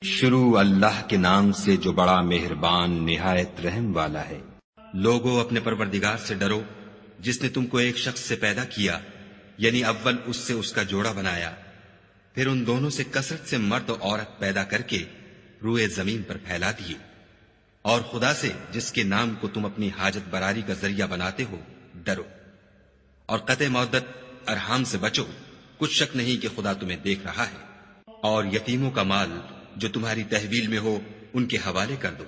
شروع اللہ کے نام سے جو بڑا مہربان نہایت رحم والا ہے۔ لوگوں اپنے پروردگار سے ڈرو جس نے تم کو ایک شخص سے پیدا کیا، یعنی اول اس سے اس کا جوڑا بنایا، پھر ان دونوں سے کثرت سے مرد و عورت پیدا کر کے روئے زمین پر پھیلا دیے، اور خدا سے جس کے نام کو تم اپنی حاجت براری کا ذریعہ بناتے ہو ڈرو، اور قطع مودت ارحام سے بچو، کچھ شک نہیں کہ خدا تمہیں دیکھ رہا ہے۔ اور یتیموں کا مال جو تمہاری تحویل میں ہو ان کے حوالے کر دو،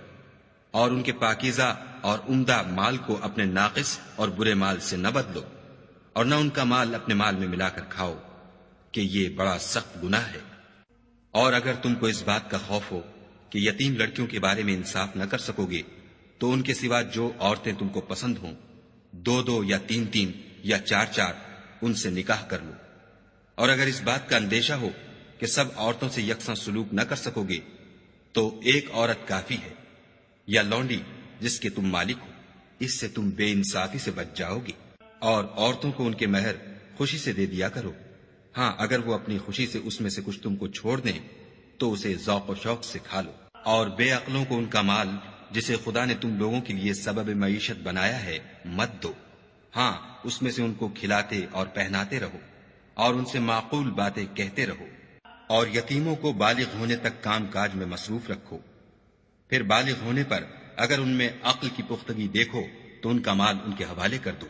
اور ان کے پاکیزہ اور عمدہ مال کو اپنے ناقص اور برے مال سے نہ بدلو، اور نہ ان کا مال اپنے مال میں ملا کر کھاؤ کہ یہ بڑا سخت گناہ ہے۔ اور اگر تم کو اس بات کا خوف ہو کہ یتیم لڑکیوں کے بارے میں انصاف نہ کر سکو گے تو ان کے سوا جو عورتیں تم کو پسند ہوں، دو دو یا تین تین یا چار چار ان سے نکاح کر لو۔ اور اگر اس بات کا اندیشہ ہو کہ سب عورتوں سے یکساں سلوک نہ کر سکو گے تو ایک عورت کافی ہے، یا لونڈی جس کے تم مالک ہو، اس سے تم بے انصافی سے بچ جاؤ گے۔ اور عورتوں کو ان کے مہر خوشی سے دے دیا کرو، ہاں اگر وہ اپنی خوشی سے اس میں سے کچھ تم کو چھوڑ دیں تو اسے ذوق و شوق سے کھا لو۔ اور بے عقلوں کو ان کا مال جسے خدا نے تم لوگوں کے لیے سبب معیشت بنایا ہے مت دو، ہاں اس میں سے ان کو کھلاتے اور پہناتے رہو، اور ان سے معقول باتیں کہتے رہو۔ اور یتیموں کو بالغ ہونے تک کام کاج میں مصروف رکھو، پھر بالغ ہونے پر اگر ان میں عقل کی پختگی دیکھو تو ان کا مال ان کے حوالے کر دو،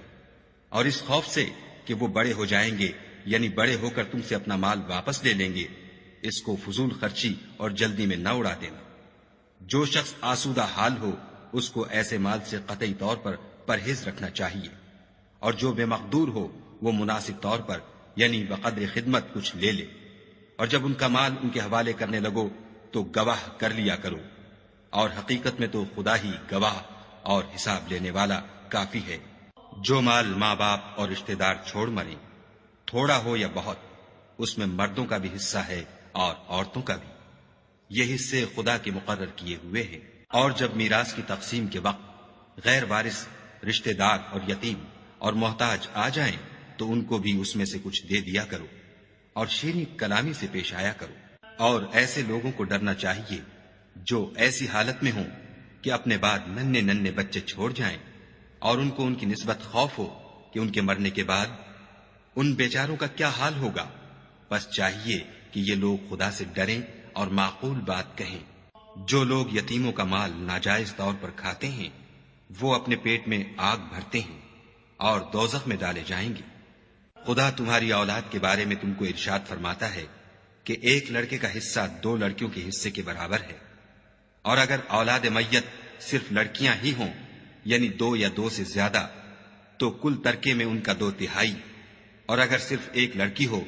اور اس خوف سے کہ وہ بڑے ہو جائیں گے، یعنی بڑے ہو کر تم سے اپنا مال واپس لے لیں گے، اس کو فضول خرچی اور جلدی میں نہ اڑا دینا۔ جو شخص آسودہ حال ہو اس کو ایسے مال سے قطعی طور پر پرہیز رکھنا چاہیے، اور جو بے مقدور ہو وہ مناسب طور پر یعنی بقدر خدمت کچھ لے لے، اور جب ان کا مال ان کے حوالے کرنے لگو تو گواہ کر لیا کرو، اور حقیقت میں تو خدا ہی گواہ اور حساب لینے والا کافی ہے۔ جو مال ماں باپ اور رشتہ دار چھوڑ مریں، تھوڑا ہو یا بہت، اس میں مردوں کا بھی حصہ ہے اور عورتوں کا بھی، یہ حصے خدا کے مقرر کیے ہوئے ہیں۔ اور جب میراث کی تقسیم کے وقت غیر وارث رشتہ دار اور یتیم اور محتاج آ جائیں تو ان کو بھی اس میں سے کچھ دے دیا کرو، اور شیریں کلامی سے پیش آیا کرو۔ اور ایسے لوگوں کو ڈرنا چاہیے جو ایسی حالت میں ہوں کہ اپنے بعد ننھے ننھے بچے چھوڑ جائیں، اور ان کو ان کی نسبت خوف ہو کہ ان کے مرنے کے بعد ان بیچاروں کا کیا حال ہوگا۔ بس چاہیے کہ یہ لوگ خدا سے ڈریں اور معقول بات کہیں۔ جو لوگ یتیموں کا مال ناجائز طور پر کھاتے ہیں وہ اپنے پیٹ میں آگ بھرتے ہیں اور دوزخ میں ڈالے جائیں گے۔ خدا تمہاری اولاد کے بارے میں تم کو ارشاد فرماتا ہے کہ ایک لڑکے کا حصہ دو لڑکیوں کے حصے کے برابر ہے، اور اگر اولاد میت صرف لڑکیاں ہی ہوں یعنی دو یا دو سے زیادہ تو کل ترکے میں ان کا 2/3، اور اگر صرف ایک لڑکی ہو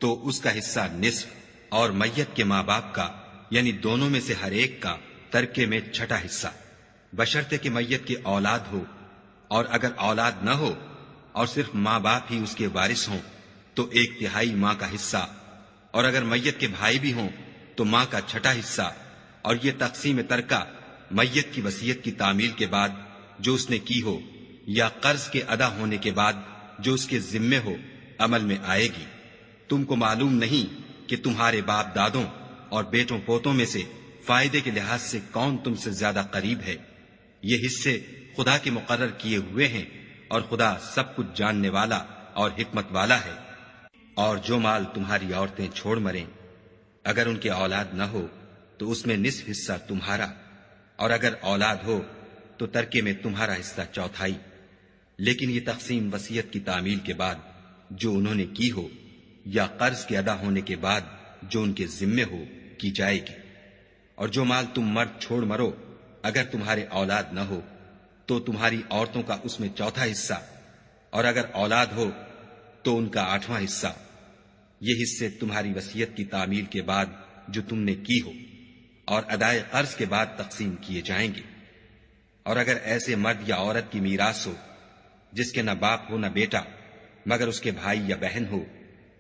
تو اس کا حصہ نصف، اور میت کے ماں باپ کا یعنی دونوں میں سے ہر ایک کا ترکے میں 6واں حصہ، بشرطے کہ میت کی اولاد ہو، اور اگر اولاد نہ ہو اور صرف ماں باپ ہی اس کے وارث ہوں تو 1/3 ماں کا حصہ، اور اگر میت کے بھائی بھی ہوں تو ماں کا 6واں حصہ۔ اور یہ تقسیم ترکہ میت کی وصیت کی تعمیل کے بعد جو اس نے کی ہو یا قرض کے ادا ہونے کے بعد جو اس کے ذمے ہو عمل میں آئے گی۔ تم کو معلوم نہیں کہ تمہارے باپ دادوں اور بیٹوں پوتوں میں سے فائدے کے لحاظ سے کون تم سے زیادہ قریب ہے۔ یہ حصے خدا کے مقرر کیے ہوئے ہیں، اور خدا سب کچھ جاننے والا اور حکمت والا ہے۔ اور جو مال تمہاری عورتیں چھوڑ مریں، اگر ان کے اولاد نہ ہو تو اس میں نصف حصہ تمہارا، اور اگر اولاد ہو تو ترکے میں تمہارا حصہ 1/4، لیکن یہ تقسیم وصیت کی تعمیل کے بعد جو انہوں نے کی ہو یا قرض کے ادا ہونے کے بعد جو ان کے ذمے ہو کی جائے گی۔ اور جو مال تم مرد چھوڑ مرو اگر تمہارے اولاد نہ ہو تو تمہاری عورتوں کا اس میں 1/4 حصہ، اور اگر اولاد ہو تو ان کا 8واں حصہ۔ یہ حصے تمہاری وصیت کی تعمیل کے بعد جو تم نے کی ہو اور ادائے قرض کے بعد تقسیم کیے جائیں گے۔ اور اگر ایسے مرد یا عورت کی میراث ہو جس کے نہ باپ ہو نہ بیٹا مگر اس کے بھائی یا بہن ہو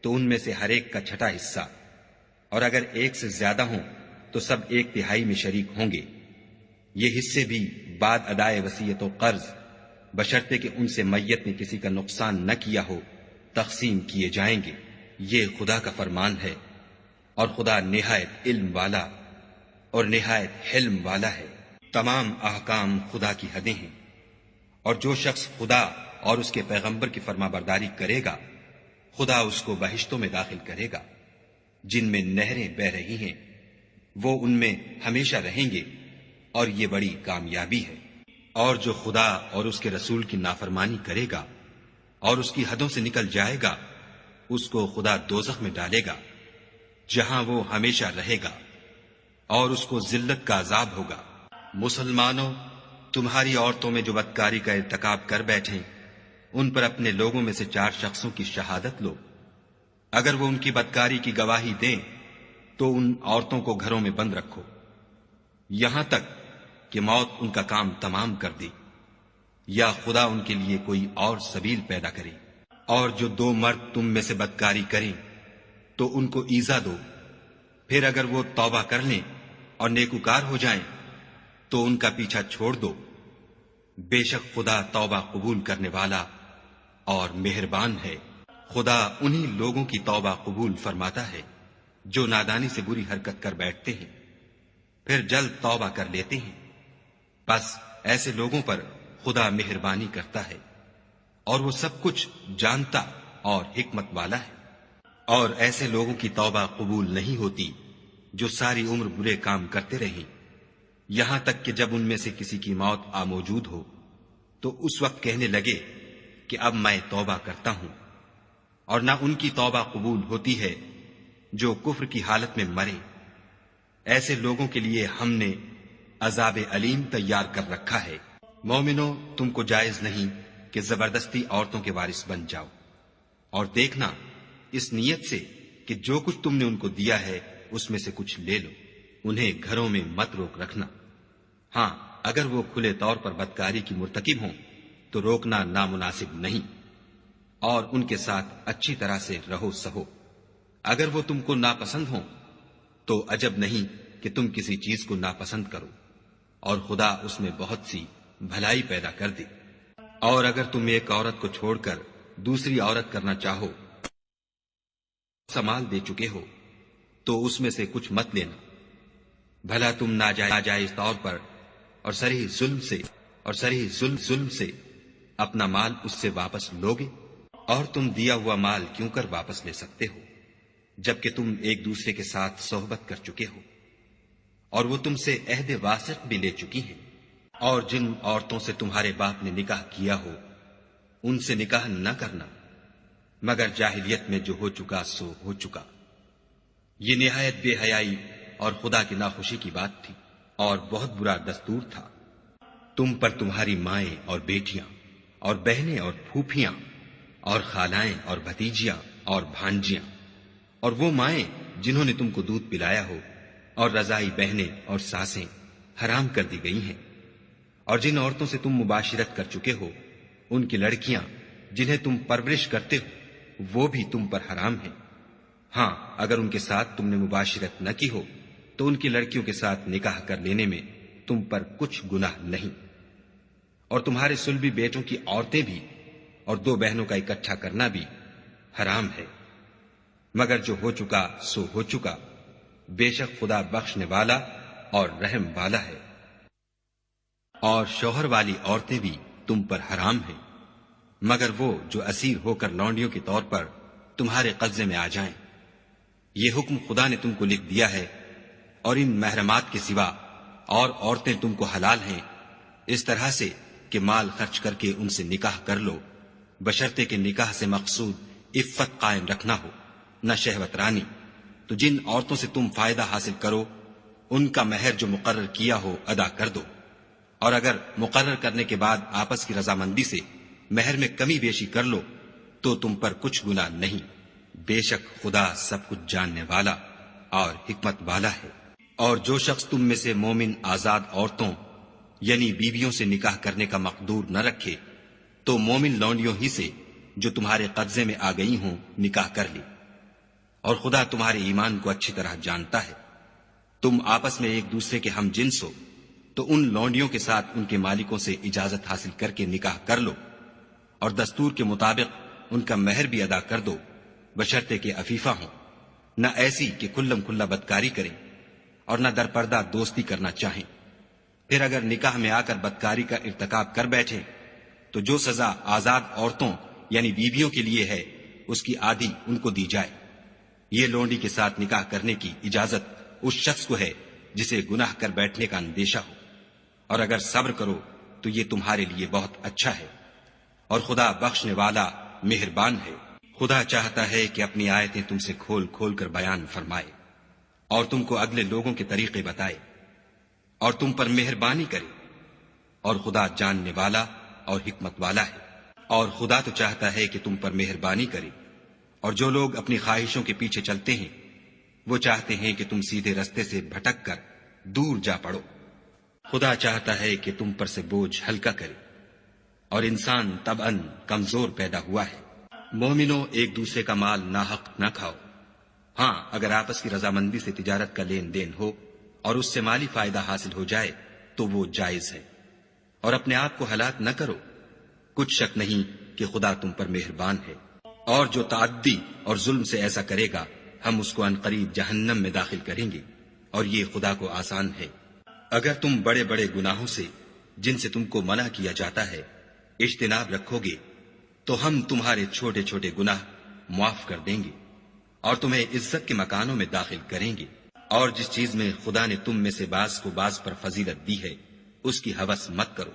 تو ان میں سے ہر ایک کا 6واں حصہ، اور اگر ایک سے زیادہ ہوں تو سب 1/3 میں شریک ہوں گے۔ یہ حصے بھی بعد ادائے وصیت و قرض بشرطے کہ ان سے میت نے کسی کا نقصان نہ کیا ہو تقسیم کیے جائیں گے۔ یہ خدا کا فرمان ہے، اور خدا نہایت علم والا اور نہایت حلم والا ہے۔ تمام احکام خدا کی حدیں ہیں، اور جو شخص خدا اور اس کے پیغمبر کی فرما برداری کرے گا خدا اس کو بہشتوں میں داخل کرے گا جن میں نہریں بہ رہی ہیں، وہ ان میں ہمیشہ رہیں گے، اور یہ بڑی کامیابی ہے۔ اور جو خدا اور اس کے رسول کی نافرمانی کرے گا اور اس کی حدوں سے نکل جائے گا اس کو خدا دوزخ میں ڈالے گا جہاں وہ ہمیشہ رہے گا، اور اس کو ذلت کا عذاب ہوگا۔ مسلمانوں، تمہاری عورتوں میں جو بدکاری کا ارتکاب کر بیٹھیں ان پر اپنے لوگوں میں سے 4 شخصوں کی شہادت لو۔ اگر وہ ان کی بدکاری کی گواہی دیں تو ان عورتوں کو گھروں میں بند رکھو یہاں تک کہ موت ان کا کام تمام کر دے، یا خدا ان کے لیے کوئی اور سبیل پیدا کرے۔ اور جو 2 مرد تم میں سے بدکاری کریں تو ان کو ایذا دو، پھر اگر وہ توبہ کر لیں اور نیکوکار ہو جائیں تو ان کا پیچھا چھوڑ دو۔ بے شک خدا توبہ قبول کرنے والا اور مہربان ہے۔ خدا انہی لوگوں کی توبہ قبول فرماتا ہے جو نادانی سے بری حرکت کر بیٹھتے ہیں پھر جلد توبہ کر لیتے ہیں، بس ایسے لوگوں پر خدا مہربانی کرتا ہے اور وہ سب کچھ جانتا اور حکمت والا ہے۔ اور ایسے لوگوں کی توبہ قبول نہیں ہوتی جو ساری عمر برے کام کرتے رہیں یہاں تک کہ جب ان میں سے کسی کی موت آ موجود ہو تو اس وقت کہنے لگے کہ اب میں توبہ کرتا ہوں، اور نہ ان کی توبہ قبول ہوتی ہے جو کفر کی حالت میں مرے۔ ایسے لوگوں کے لیے ہم نے عذاب علیم تیار کر رکھا ہے۔ مومنوں، تم کو جائز نہیں کہ زبردستی عورتوں کے وارث بن جاؤ، اور دیکھنا اس نیت سے کہ جو کچھ تم نے ان کو دیا ہے اس میں سے کچھ لے لو۔ انہیں گھروں میں مت روک رکھنا، ہاں اگر وہ کھلے طور پر بدکاری کی مرتکب ہوں تو روکنا نامناسب نہیں، اور ان کے ساتھ اچھی طرح سے رہو سہو۔ اگر وہ تم کو ناپسند ہوں تو عجب نہیں کہ تم کسی چیز کو ناپسند کرو، اور خدا اس میں بہت سی بھلائی پیدا کر دے۔ اور اگر تم ایک عورت کو چھوڑ کر دوسری عورت کرنا چاہو، سمال دے چکے ہو تو اس میں سے کچھ مت لینا، بھلا تم ناجائز طور پر اور صریح ظلم سے اپنا مال اس سے واپس لوگے؟ اور تم دیا ہوا مال کیوں کر واپس لے سکتے ہو جبکہ تم ایک دوسرے کے ساتھ صحبت کر چکے ہو، اور وہ تم سے عہد واسق بھی لے چکی ہیں۔ اور جن عورتوں سے تمہارے باپ نے نکاح کیا ہو ان سے نکاح نہ کرنا مگر جاہلیت میں جو ہو چکا سو ہو چکا۔ یہ نہایت بے حیائی اور خدا کی ناخوشی کی بات تھی اور بہت برا دستور تھا۔ تم پر تمہاری مائیں اور بیٹیاں اور بہنیں اور پھوپھیاں اور خالائیں اور بھتیجیاں اور بھانجیاں اور وہ مائیں جنہوں نے تم کو دودھ پلایا ہو اور رضائی بہنیں اور ساسیں حرام کر دی گئی ہیں، اور جن عورتوں سے تم مباشرت کر چکے ہو ان کی لڑکیاں جنہیں تم پرورش کرتے ہو وہ بھی تم پر حرام ہیں۔ ہاں اگر ان کے ساتھ تم نے مباشرت نہ کی ہو تو ان کی لڑکیوں کے ساتھ نکاح کر لینے میں تم پر کچھ گناہ نہیں۔ اور تمہارے صلبی بیٹوں کی عورتیں بھی اور 2 بہنوں کا اکٹھا کرنا بھی حرام ہے، مگر جو ہو چکا سو ہو چکا، بے شک خدا بخشنے والا اور رحم والا ہے۔ اور شوہر والی عورتیں بھی تم پر حرام ہیں مگر وہ جو اسیر ہو کر لونڈیوں کے طور پر تمہارے قبضے میں آ جائیں۔ یہ حکم خدا نے تم کو لکھ دیا ہے، اور ان محرمات کے سوا اور عورتیں تم کو حلال ہیں، اس طرح سے کہ مال خرچ کر کے ان سے نکاح کر لو، بشرطے کہ نکاح سے مقصود عفت قائم رکھنا ہو، نہ شہوت رانی۔ تو جن عورتوں سے تم فائدہ حاصل کرو ان کا مہر جو مقرر کیا ہو ادا کر دو، اور اگر مقرر کرنے کے بعد آپس کی رضامندی سے مہر میں کمی بیشی کر لو تو تم پر کچھ گناہ نہیں، بے شک خدا سب کچھ جاننے والا اور حکمت والا ہے۔ اور جو شخص تم میں سے مومن آزاد عورتوں یعنی بیویوں سے نکاح کرنے کا مقدور نہ رکھے تو مومن لونڈیوں ہی سے جو تمہارے قبضے میں آ گئی ہوں نکاح کر لی، اور خدا تمہارے ایمان کو اچھی طرح جانتا ہے۔ تم آپس میں ایک دوسرے کے ہم جنس ہو تو ان لونڈیوں کے ساتھ ان کے مالکوں سے اجازت حاصل کر کے نکاح کر لو، اور دستور کے مطابق ان کا مہر بھی ادا کر دو، بشرطے کہ عفیفہ ہوں، نہ ایسی کہ کھلم کھلا بدکاری کریں، اور نہ درپردہ دوستی کرنا چاہیں۔ پھر اگر نکاح میں آ کر بدکاری کا ارتکاب کر بیٹھے تو جو سزا آزاد عورتوں یعنی بیویوں کے لیے ہے اس کی آدھی ان کو دی جائے۔ یہ لونڈی کے ساتھ نکاح کرنے کی اجازت اس شخص کو ہے جسے گناہ کر بیٹھنے کا اندیشہ ہو، اور اگر صبر کرو تو یہ تمہارے لیے بہت اچھا ہے، اور خدا بخشنے والا مہربان ہے۔ خدا چاہتا ہے کہ اپنی آیتیں تم سے کھول کھول کر بیان فرمائے اور تم کو اگلے لوگوں کے طریقے بتائے اور تم پر مہربانی کرے، اور خدا جاننے والا اور حکمت والا ہے۔ اور خدا تو چاہتا ہے کہ تم پر مہربانی کرے، اور جو لوگ اپنی خواہشوں کے پیچھے چلتے ہیں وہ چاہتے ہیں کہ تم سیدھے رستے سے بھٹک کر دور جا پڑو۔ خدا چاہتا ہے کہ تم پر سے بوجھ ہلکا کرے، اور انسان طبعاً کمزور پیدا ہوا ہے۔ مومنوں، ایک دوسرے کا مال ناحق نہ کھاؤ۔ ہاں، اگر آپس کی رضامندی سے تجارت کا لین دین ہو اور اس سے مالی فائدہ حاصل ہو جائے تو وہ جائز ہے، اور اپنے آپ کو ہلاک نہ کرو۔ کچھ شک نہیں کہ خدا تم پر مہربان ہے، اور جو تعدی اور ظلم سے ایسا کرے گا ہم اس کو عنقریب جہنم میں داخل کریں گے، اور یہ خدا کو آسان ہے۔ اگر تم بڑے بڑے گناہوں سے جن سے تم کو منع کیا جاتا ہے اجتناب رکھو گے تو ہم تمہارے چھوٹے چھوٹے گناہ معاف کر دیں گے اور تمہیں عزت کے مکانوں میں داخل کریں گے۔ اور جس چیز میں خدا نے تم میں سے بعض کو بعض پر فضیلت دی ہے اس کی ہوس مت کرو۔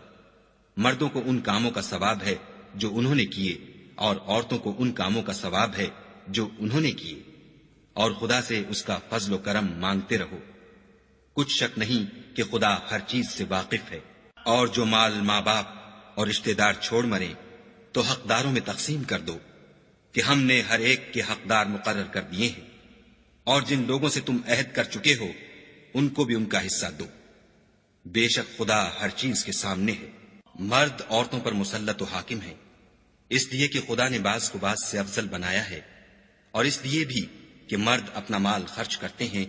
مردوں کو ان کاموں کا ثواب ہے جو انہوں نے کیے، اور عورتوں کو ان کاموں کا ثواب ہے جو انہوں نے کیے، اور خدا سے اس کا فضل و کرم مانگتے رہو۔ کچھ شک نہیں کہ خدا ہر چیز سے واقف ہے۔ اور جو مال ماں باپ اور رشتہ دار چھوڑ مریں تو حقداروں میں تقسیم کر دو کہ ہم نے ہر ایک کے حقدار مقرر کر دیے ہیں، اور جن لوگوں سے تم عہد کر چکے ہو ان کو بھی ان کا حصہ دو۔ بے شک خدا ہر چیز کے سامنے ہے۔ مرد عورتوں پر مسلط و حاکم ہے، اس لیے کہ خدا نے بعض کو بعض سے افضل بنایا ہے، اور اس لیے بھی کہ مرد اپنا مال خرچ کرتے ہیں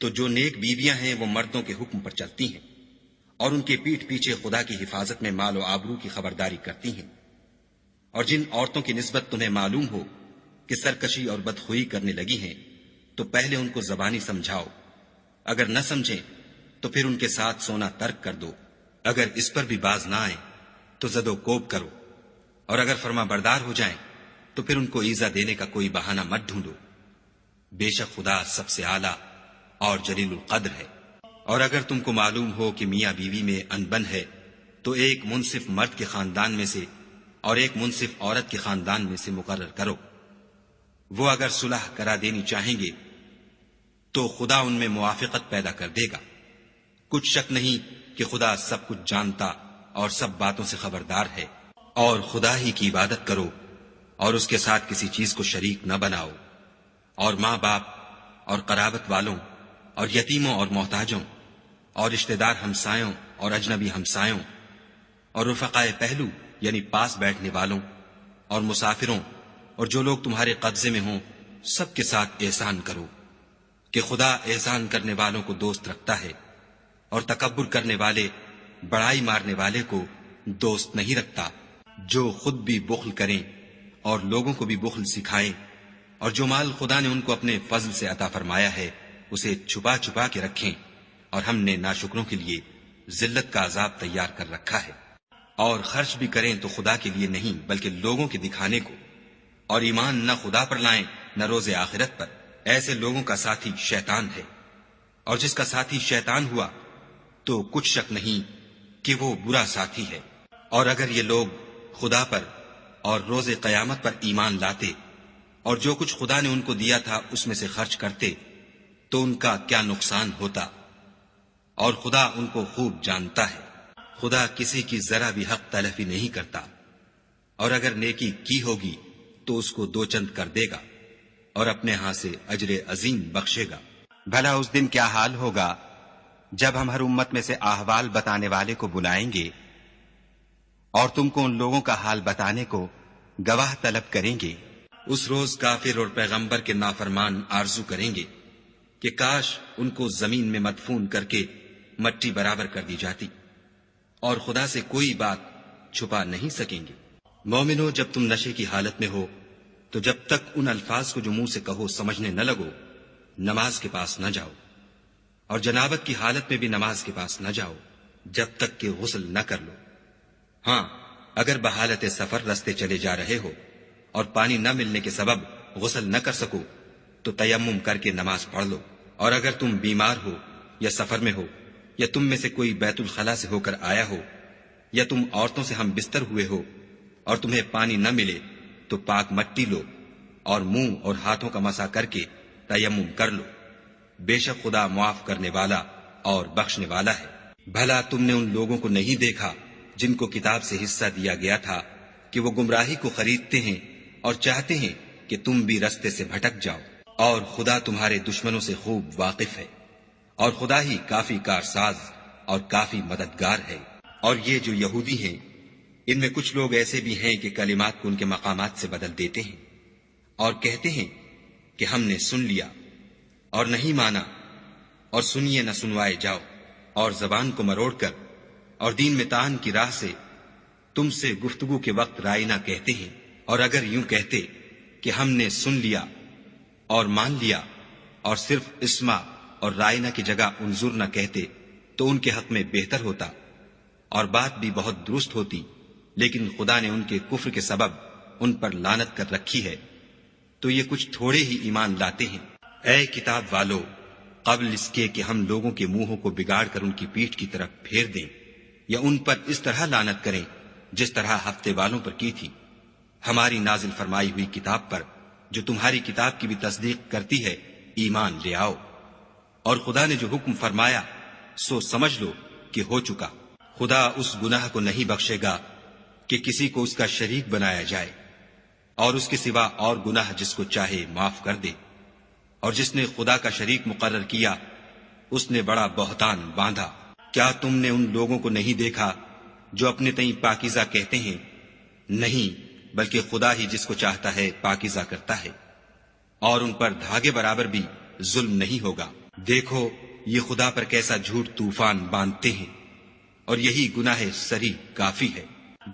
تو جو نیک بیویاں ہیں وہ مردوں کے حکم پر چلتی ہیں اور ان کے پیٹھ پیچھے خدا کی حفاظت میں مال و آبرو کی خبرداری کرتی ہیں۔ اور جن عورتوں کی نسبت تمہیں معلوم ہو کہ سرکشی اور بدخوئی کرنے لگی ہیں تو پہلے ان کو زبانی سمجھاؤ، اگر نہ سمجھیں تو پھر ان کے ساتھ سونا ترک کر دو۔ اگر اس پر بھی باز نہ آئیں تو زد و کوب کرو، اور اگر فرما بردار ہو جائیں تو پھر ان کو ایذا دینے کا کوئی بہانہ مت ڈھونڈو۔ بے شک خدا سب سے اعلیٰ اور جلیل القدر ہے۔ اور اگر تم کو معلوم ہو کہ میاں بیوی میں انبن ہے تو ایک منصف مرد کے خاندان میں سے اور ایک منصف عورت کے خاندان میں سے مقرر کرو۔ وہ اگر صلح کرا دینی چاہیں گے تو خدا ان میں موافقت پیدا کر دے گا۔ کچھ شک نہیں کہ خدا سب کچھ جانتا اور سب باتوں سے خبردار ہے۔ اور خدا ہی کی عبادت کرو اور اس کے ساتھ کسی چیز کو شریک نہ بناؤ، اور ماں باپ اور قرابت والوں اور یتیموں اور محتاجوں اور رشتہ دار ہمسایوں اور اجنبی ہمسایوں اور رفقائے پہلو یعنی پاس بیٹھنے والوں اور مسافروں اور جو لوگ تمہارے قبضے میں ہوں سب کے ساتھ احسان کرو، کہ خدا احسان کرنے والوں کو دوست رکھتا ہے اور تکبر کرنے والے بڑائی مارنے والے کو دوست نہیں رکھتا۔ جو خود بھی بخل کریں اور لوگوں کو بھی بخل سکھائیں، اور جو مال خدا نے ان کو اپنے فضل سے عطا فرمایا ہے اسے چھپا چھپا کے رکھیں، اور ہم نے ناشکروں کے لیے ذلت کا عذاب تیار کر رکھا ہے۔ اور خرچ بھی کریں تو خدا کے لیے نہیں بلکہ لوگوں کے دکھانے کو، اور ایمان نہ خدا پر لائیں نہ روز آخرت پر۔ ایسے لوگوں کا ساتھی شیطان ہے، اور جس کا ساتھی شیطان ہوا تو کچھ شک نہیں کہ وہ برا ساتھی ہے۔ اور اگر یہ لوگ خدا پر اور روز قیامت پر ایمان لاتے اور جو کچھ خدا نے ان کو دیا تھا اس میں سے خرچ کرتے تو ان کا کیا نقصان ہوتا، اور خدا ان کو خوب جانتا ہے۔ خدا کسی کی ذرا بھی حق تلفی نہیں کرتا، اور اگر نیکی کی ہوگی تو اس کو دو چند کر دے گا اور اپنے ہاں سے اجر عظیم بخشے گا۔ بھلا اس دن کیا حال ہوگا جب ہم ہر امت میں سے احوال بتانے والے کو بلائیں گے اور تم کو ان لوگوں کا حال بتانے کو گواہ طلب کریں گے۔ اس روز کافر اور پیغمبر کے نافرمان آرزو کریں گے کہ کاش ان کو زمین میں مدفون کر کے مٹی برابر کر دی جاتی، اور خدا سے کوئی بات چھپا نہیں سکیں گے۔ مومنو، جب تم نشے کی حالت میں ہو تو جب تک ان الفاظ کو جو منہ سے کہو سمجھنے نہ لگو نماز کے پاس نہ جاؤ، اور جنابت کی حالت میں بھی نماز کے پاس نہ جاؤ جب تک کہ غسل نہ کر لو۔ ہاں، اگر بحالت سفر رستے چلے جا رہے ہو اور پانی نہ ملنے کے سبب غسل نہ کر سکو تو تیمم کر کے نماز پڑھ لو۔ اور اگر تم بیمار ہو یا سفر میں ہو یا تم میں سے کوئی بیت الخلا سے ہو کر آیا ہو یا تم عورتوں سے ہم بستر ہوئے ہو اور تمہیں پانی نہ ملے تو پاک مٹی لو اور منہ اور ہاتھوں کا مسح کر کے تیمم کر لو۔ بے شک خدا معاف کرنے والا اور بخشنے والا ہے۔ بھلا تم نے ان لوگوں کو نہیں دیکھا جن کو کتاب سے حصہ دیا گیا تھا کہ وہ گمراہی کو خریدتے ہیں اور چاہتے ہیں کہ تم بھی رستے سے بھٹک جاؤ، اور خدا تمہارے دشمنوں سے خوب واقف ہے، اور خدا ہی کافی کارساز اور کافی مددگار ہے۔ اور یہ جو یہودی ہیں، ان میں کچھ لوگ ایسے بھی ہیں کہ کلمات کو ان کے مقامات سے بدل دیتے ہیں اور کہتے ہیں کہ ہم نے سن لیا اور نہیں مانا، اور سنیے نہ سنوائے جاؤ، اور زبان کو مروڑ کر اور دین میں طعن کی راہ سے تم سے گفتگو کے وقت رائے نہ کہتے ہیں۔ اور اگر یوں کہتے کہ ہم نے سن لیا اور مان لیا اور صرف اسمع اور رائنا کی جگہ انظر نہ کہتے تو ان کے حق میں بہتر ہوتا اور بات بھی بہت درست ہوتی، لیکن خدا نے ان کے کفر کے سبب ان پر لعنت کر رکھی ہے، تو یہ کچھ تھوڑے ہی ایمان لاتے ہیں۔ اے کتاب والو، قبل اس کے کہ ہم لوگوں کے منہوں کو بگاڑ کر ان کی پیٹھ کی طرف پھیر دیں یا ان پر اس طرح لعنت کریں جس طرح ہفتے والوں پر کی تھی، ہماری نازل فرمائی ہوئی کتاب پر جو تمہاری کتاب کی بھی تصدیق کرتی ہے ایمان لے آؤ۔ اور خدا نے جو حکم فرمایا سو سمجھ لو کہ ہو چکا۔ خدا اس گناہ کو نہیں بخشے گا کہ کسی کو اس کا شریک بنایا جائے، اور اس کے سوا اور گناہ جس کو چاہے معاف کر دے، اور جس نے خدا کا شریک مقرر کیا اس نے بڑا بہتان باندھا۔ کیا تم نے ان لوگوں کو نہیں دیکھا جو اپنے تئیں پاکیزہ کہتے ہیں؟ نہیں، بلکہ خدا ہی جس کو چاہتا ہے پاکیزہ کرتا ہے، اور ان پر دھاگے برابر بھی ظلم نہیں ہوگا۔ دیکھو یہ خدا پر کیسا جھوٹ طوفان باندھتے ہیں، اور یہی گناہ سری کافی ہے۔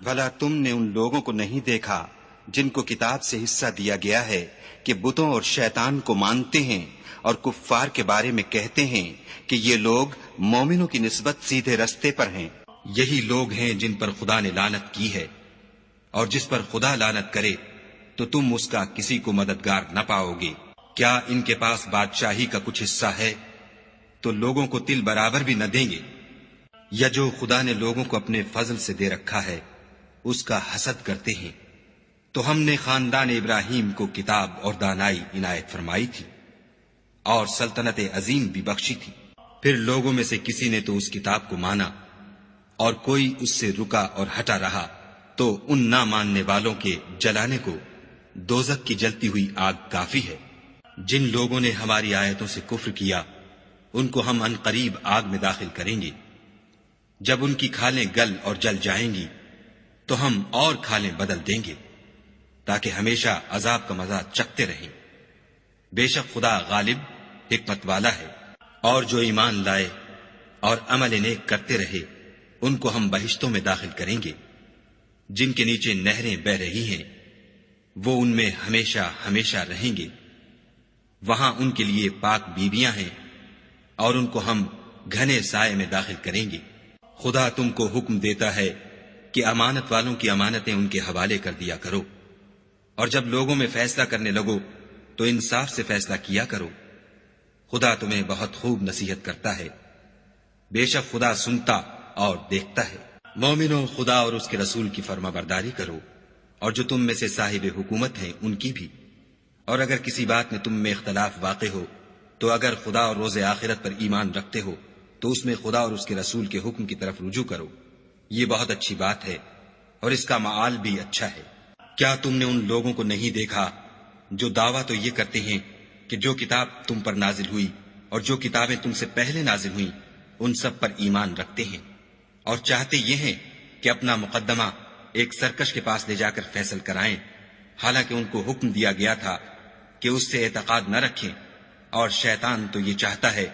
بھلا تم نے ان لوگوں کو نہیں دیکھا جن کو کتاب سے حصہ دیا گیا ہے کہ بتوں اور شیطان کو مانتے ہیں اور کفار کے بارے میں کہتے ہیں کہ یہ لوگ مومنوں کی نسبت سیدھے رستے پر ہیں؟ یہی لوگ ہیں جن پر خدا نے لعنت کی ہے، اور جس پر خدا لعنت کرے تو تم اس کا کسی کو مددگار نہ پاؤ گے۔ کیا ان کے پاس بادشاہی کا کچھ حصہ ہے تو لوگوں کو تل برابر بھی نہ دیں گے؟ یا جو خدا نے لوگوں کو اپنے فضل سے دے رکھا ہے اس کا حسد کرتے ہیں؟ تو ہم نے خاندان ابراہیم کو کتاب اور دانائی عنایت فرمائی تھی اور سلطنت عظیم بھی بخشی تھی۔ پھر لوگوں میں سے کسی نے تو اس کتاب کو مانا اور کوئی اس سے رکا اور ہٹا رہا، تو ان نہ ماننے والوں کے جلانے کو دوزخ کی جلتی ہوئی آگ کافی ہے۔ جن لوگوں نے ہماری آیتوں سے کفر کیا ان کو ہم عنقریب آگ میں داخل کریں گے۔ جب ان کی کھالیں گل اور جل جائیں گی تو ہم اور کھالیں بدل دیں گے تاکہ ہمیشہ عذاب کا مزہ چکھتے رہیں۔ بے شک خدا غالب حکمت والا ہے۔ اور جو ایمان لائے اور عمل نیک کرتے رہے ان کو ہم بہشتوں میں داخل کریں گے جن کے نیچے نہریں بہ رہی ہیں، وہ ان میں ہمیشہ ہمیشہ رہیں گے۔ وہاں ان کے لیے پاک بیویاں ہیں اور ان کو ہم گھنے سائے میں داخل کریں گے۔ خدا تم کو حکم دیتا ہے کہ امانت والوں کی امانتیں ان کے حوالے کر دیا کرو، اور جب لوگوں میں فیصلہ کرنے لگو تو انصاف سے فیصلہ کیا کرو۔ خدا تمہیں بہت خوب نصیحت کرتا ہے، بے شک خدا سنتا اور دیکھتا ہے۔ مومنوں، خدا اور اس کے رسول کی فرما برداری کرو، اور جو تم میں سے صاحب حکومت ہیں ان کی بھی۔ اور اگر کسی بات میں تم میں اختلاف واقع ہو تو اگر خدا اور روز آخرت پر ایمان رکھتے ہو تو اس میں خدا اور اس کے رسول کے حکم کی طرف رجوع کرو، یہ بہت اچھی بات ہے اور اس کا معال بھی اچھا ہے۔ کیا تم نے ان لوگوں کو نہیں دیکھا جو دعویٰ تو یہ کرتے ہیں کہ جو کتاب تم پر نازل ہوئی اور جو کتابیں تم سے پہلے نازل ہوئیں ان سب پر ایمان رکھتے ہیں، اور چاہتے یہ ہیں کہ اپنا مقدمہ ایک سرکش کے پاس لے جا کر فیصل کرائیں، حالانکہ ان کو حکم دیا گیا تھا کہ اس سے اعتقاد نہ رکھیں، اور شیطان تو یہ چاہتا ہے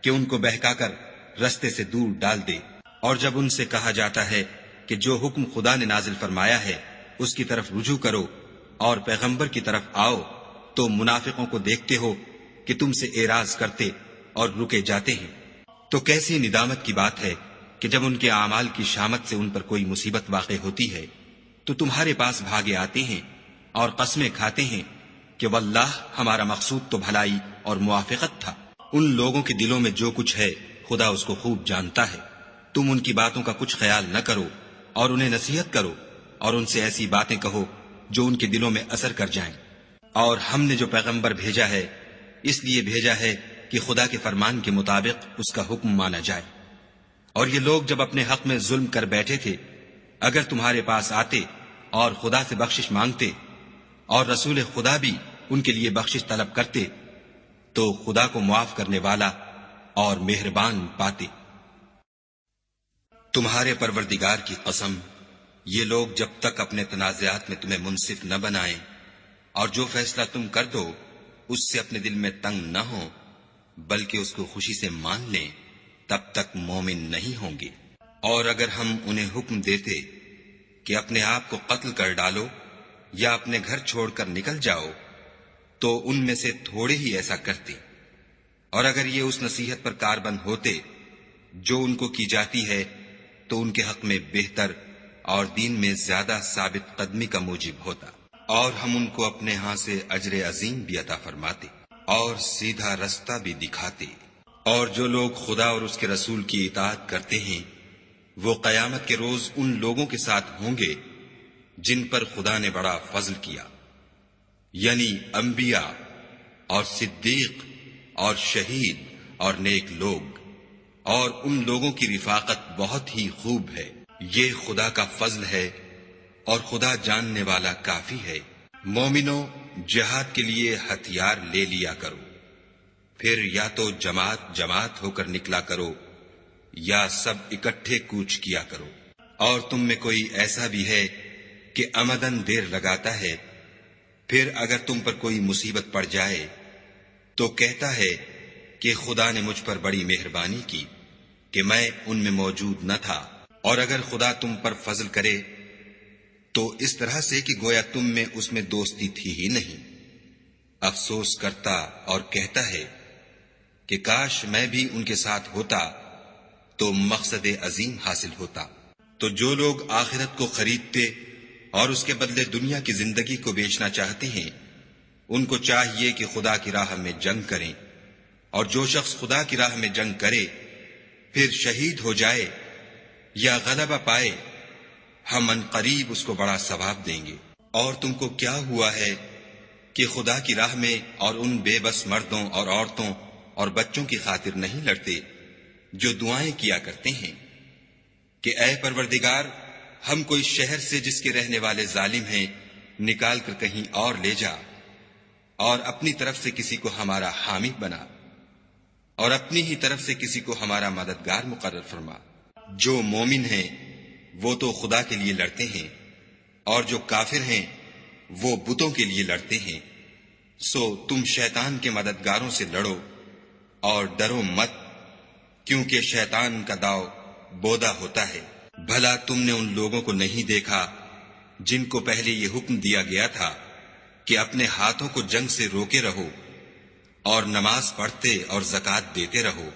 کہ ان کو بہکا کر رستے سے دور ڈال دے۔ اور جب ان سے کہا جاتا ہے کہ جو حکم خدا نے نازل فرمایا ہے اس کی طرف رجوع کرو اور پیغمبر کی طرف آؤ، تو منافقوں کو دیکھتے ہو کہ تم سے اعراض کرتے اور رکے جاتے ہیں۔ تو کیسی ندامت کی بات ہے کہ جب ان کے اعمال کی شامت سے ان پر کوئی مصیبت واقع ہوتی ہے تو تمہارے پاس بھاگے آتے ہیں اور قسمیں کھاتے ہیں کہ واللہ ہمارا مقصود تو بھلائی اور موافقت تھا۔ ان لوگوں کے دلوں میں جو کچھ ہے خدا اس کو خوب جانتا ہے۔ تم ان کی باتوں کا کچھ خیال نہ کرو اور انہیں نصیحت کرو اور ان سے ایسی باتیں کہو جو ان کے دلوں میں اثر کر جائیں۔ اور ہم نے جو پیغمبر بھیجا ہے اس لیے بھیجا ہے کہ خدا کے فرمان کے مطابق اس کا حکم مانا جائے۔ اور یہ لوگ جب اپنے حق میں ظلم کر بیٹھے تھے اگر تمہارے پاس آتے اور خدا سے بخشش مانگتے اور رسول خدا بھی ان کے لیے بخشش طلب کرتے تو خدا کو معاف کرنے والا اور مہربان پاتے۔ تمہارے پروردگار کی قسم، یہ لوگ جب تک اپنے تنازعات میں تمہیں منصف نہ بنائیں اور جو فیصلہ تم کر دو اس سے اپنے دل میں تنگ نہ ہو بلکہ اس کو خوشی سے مان لیں تب تک مومن نہیں ہوں گے۔ اور اگر ہم انہیں حکم دیتے کہ اپنے آپ کو قتل کر ڈالو یا اپنے گھر چھوڑ کر نکل جاؤ تو ان میں سے تھوڑے ہی ایسا کرتے، اور اگر یہ اس نصیحت پر کاربند ہوتے جو ان کو کی جاتی ہے تو ان کے حق میں بہتر اور دین میں زیادہ ثابت قدمی کا موجب ہوتا، اور ہم ان کو اپنے ہاں سے اجر عظیم بھی عطا فرماتے اور سیدھا رستہ بھی دکھاتے۔ اور جو لوگ خدا اور اس کے رسول کی اطاعت کرتے ہیں وہ قیامت کے روز ان لوگوں کے ساتھ ہوں گے جن پر خدا نے بڑا فضل کیا، یعنی انبیاء اور صدیق اور شہید اور نیک لوگ، اور ان لوگوں کی رفاقت بہت ہی خوب ہے۔ یہ خدا کا فضل ہے اور خدا جاننے والا کافی ہے۔ مومنوں، جہاد کے لیے ہتھیار لے لیا کرو، پھر یا تو جماعت جماعت ہو کر نکلا کرو یا سب اکٹھے کوچ کیا کرو۔ اور تم میں کوئی ایسا بھی ہے کہ عمدن دیر لگاتا ہے، پھر اگر تم پر کوئی مصیبت پڑ جائے تو کہتا ہے کہ خدا نے مجھ پر بڑی مہربانی کی کہ میں ان میں موجود نہ تھا۔ اور اگر خدا تم پر فضل کرے تو اس طرح سے کہ گویا تم میں اس میں دوستی تھی ہی نہیں، افسوس کرتا اور کہتا ہے کہ کاش میں بھی ان کے ساتھ ہوتا تو مقصد عظیم حاصل ہوتا۔ تو جو لوگ آخرت کو خریدتے اور اس کے بدلے دنیا کی زندگی کو بیچنا چاہتے ہیں ان کو چاہیے کہ خدا کی راہ میں جنگ کریں، اور جو شخص خدا کی راہ میں جنگ کرے پھر شہید ہو جائے یا غلبہ پائے ہم ان قریب اس کو بڑا ثواب دیں گے۔ اور تم کو کیا ہوا ہے کہ خدا کی راہ میں اور ان بے بس مردوں اور عورتوں اور بچوں کی خاطر نہیں لڑتے جو دعائیں کیا کرتے ہیں کہ اے پروردگار ہم کو اس شہر سے جس کے رہنے والے ظالم ہیں نکال کر کہیں اور لے جا، اور اپنی طرف سے کسی کو ہمارا حامی بنا، اور اپنی ہی طرف سے کسی کو ہمارا مددگار مقرر فرما۔ جو مومن ہیں وہ تو خدا کے لیے لڑتے ہیں، اور جو کافر ہیں وہ بتوں کے لیے لڑتے ہیں۔ سو تم شیطان کے مددگاروں سے لڑو اور ڈرو مت، کیونکہ شیطان کا داؤ بودا ہوتا ہے۔ بھلا تم نے ان لوگوں کو نہیں دیکھا جن کو پہلے یہ حکم دیا گیا تھا کہ اپنے ہاتھوں کو جنگ سے روکے رہو اور نماز پڑھتے اور زکوٰۃ دیتے رہو،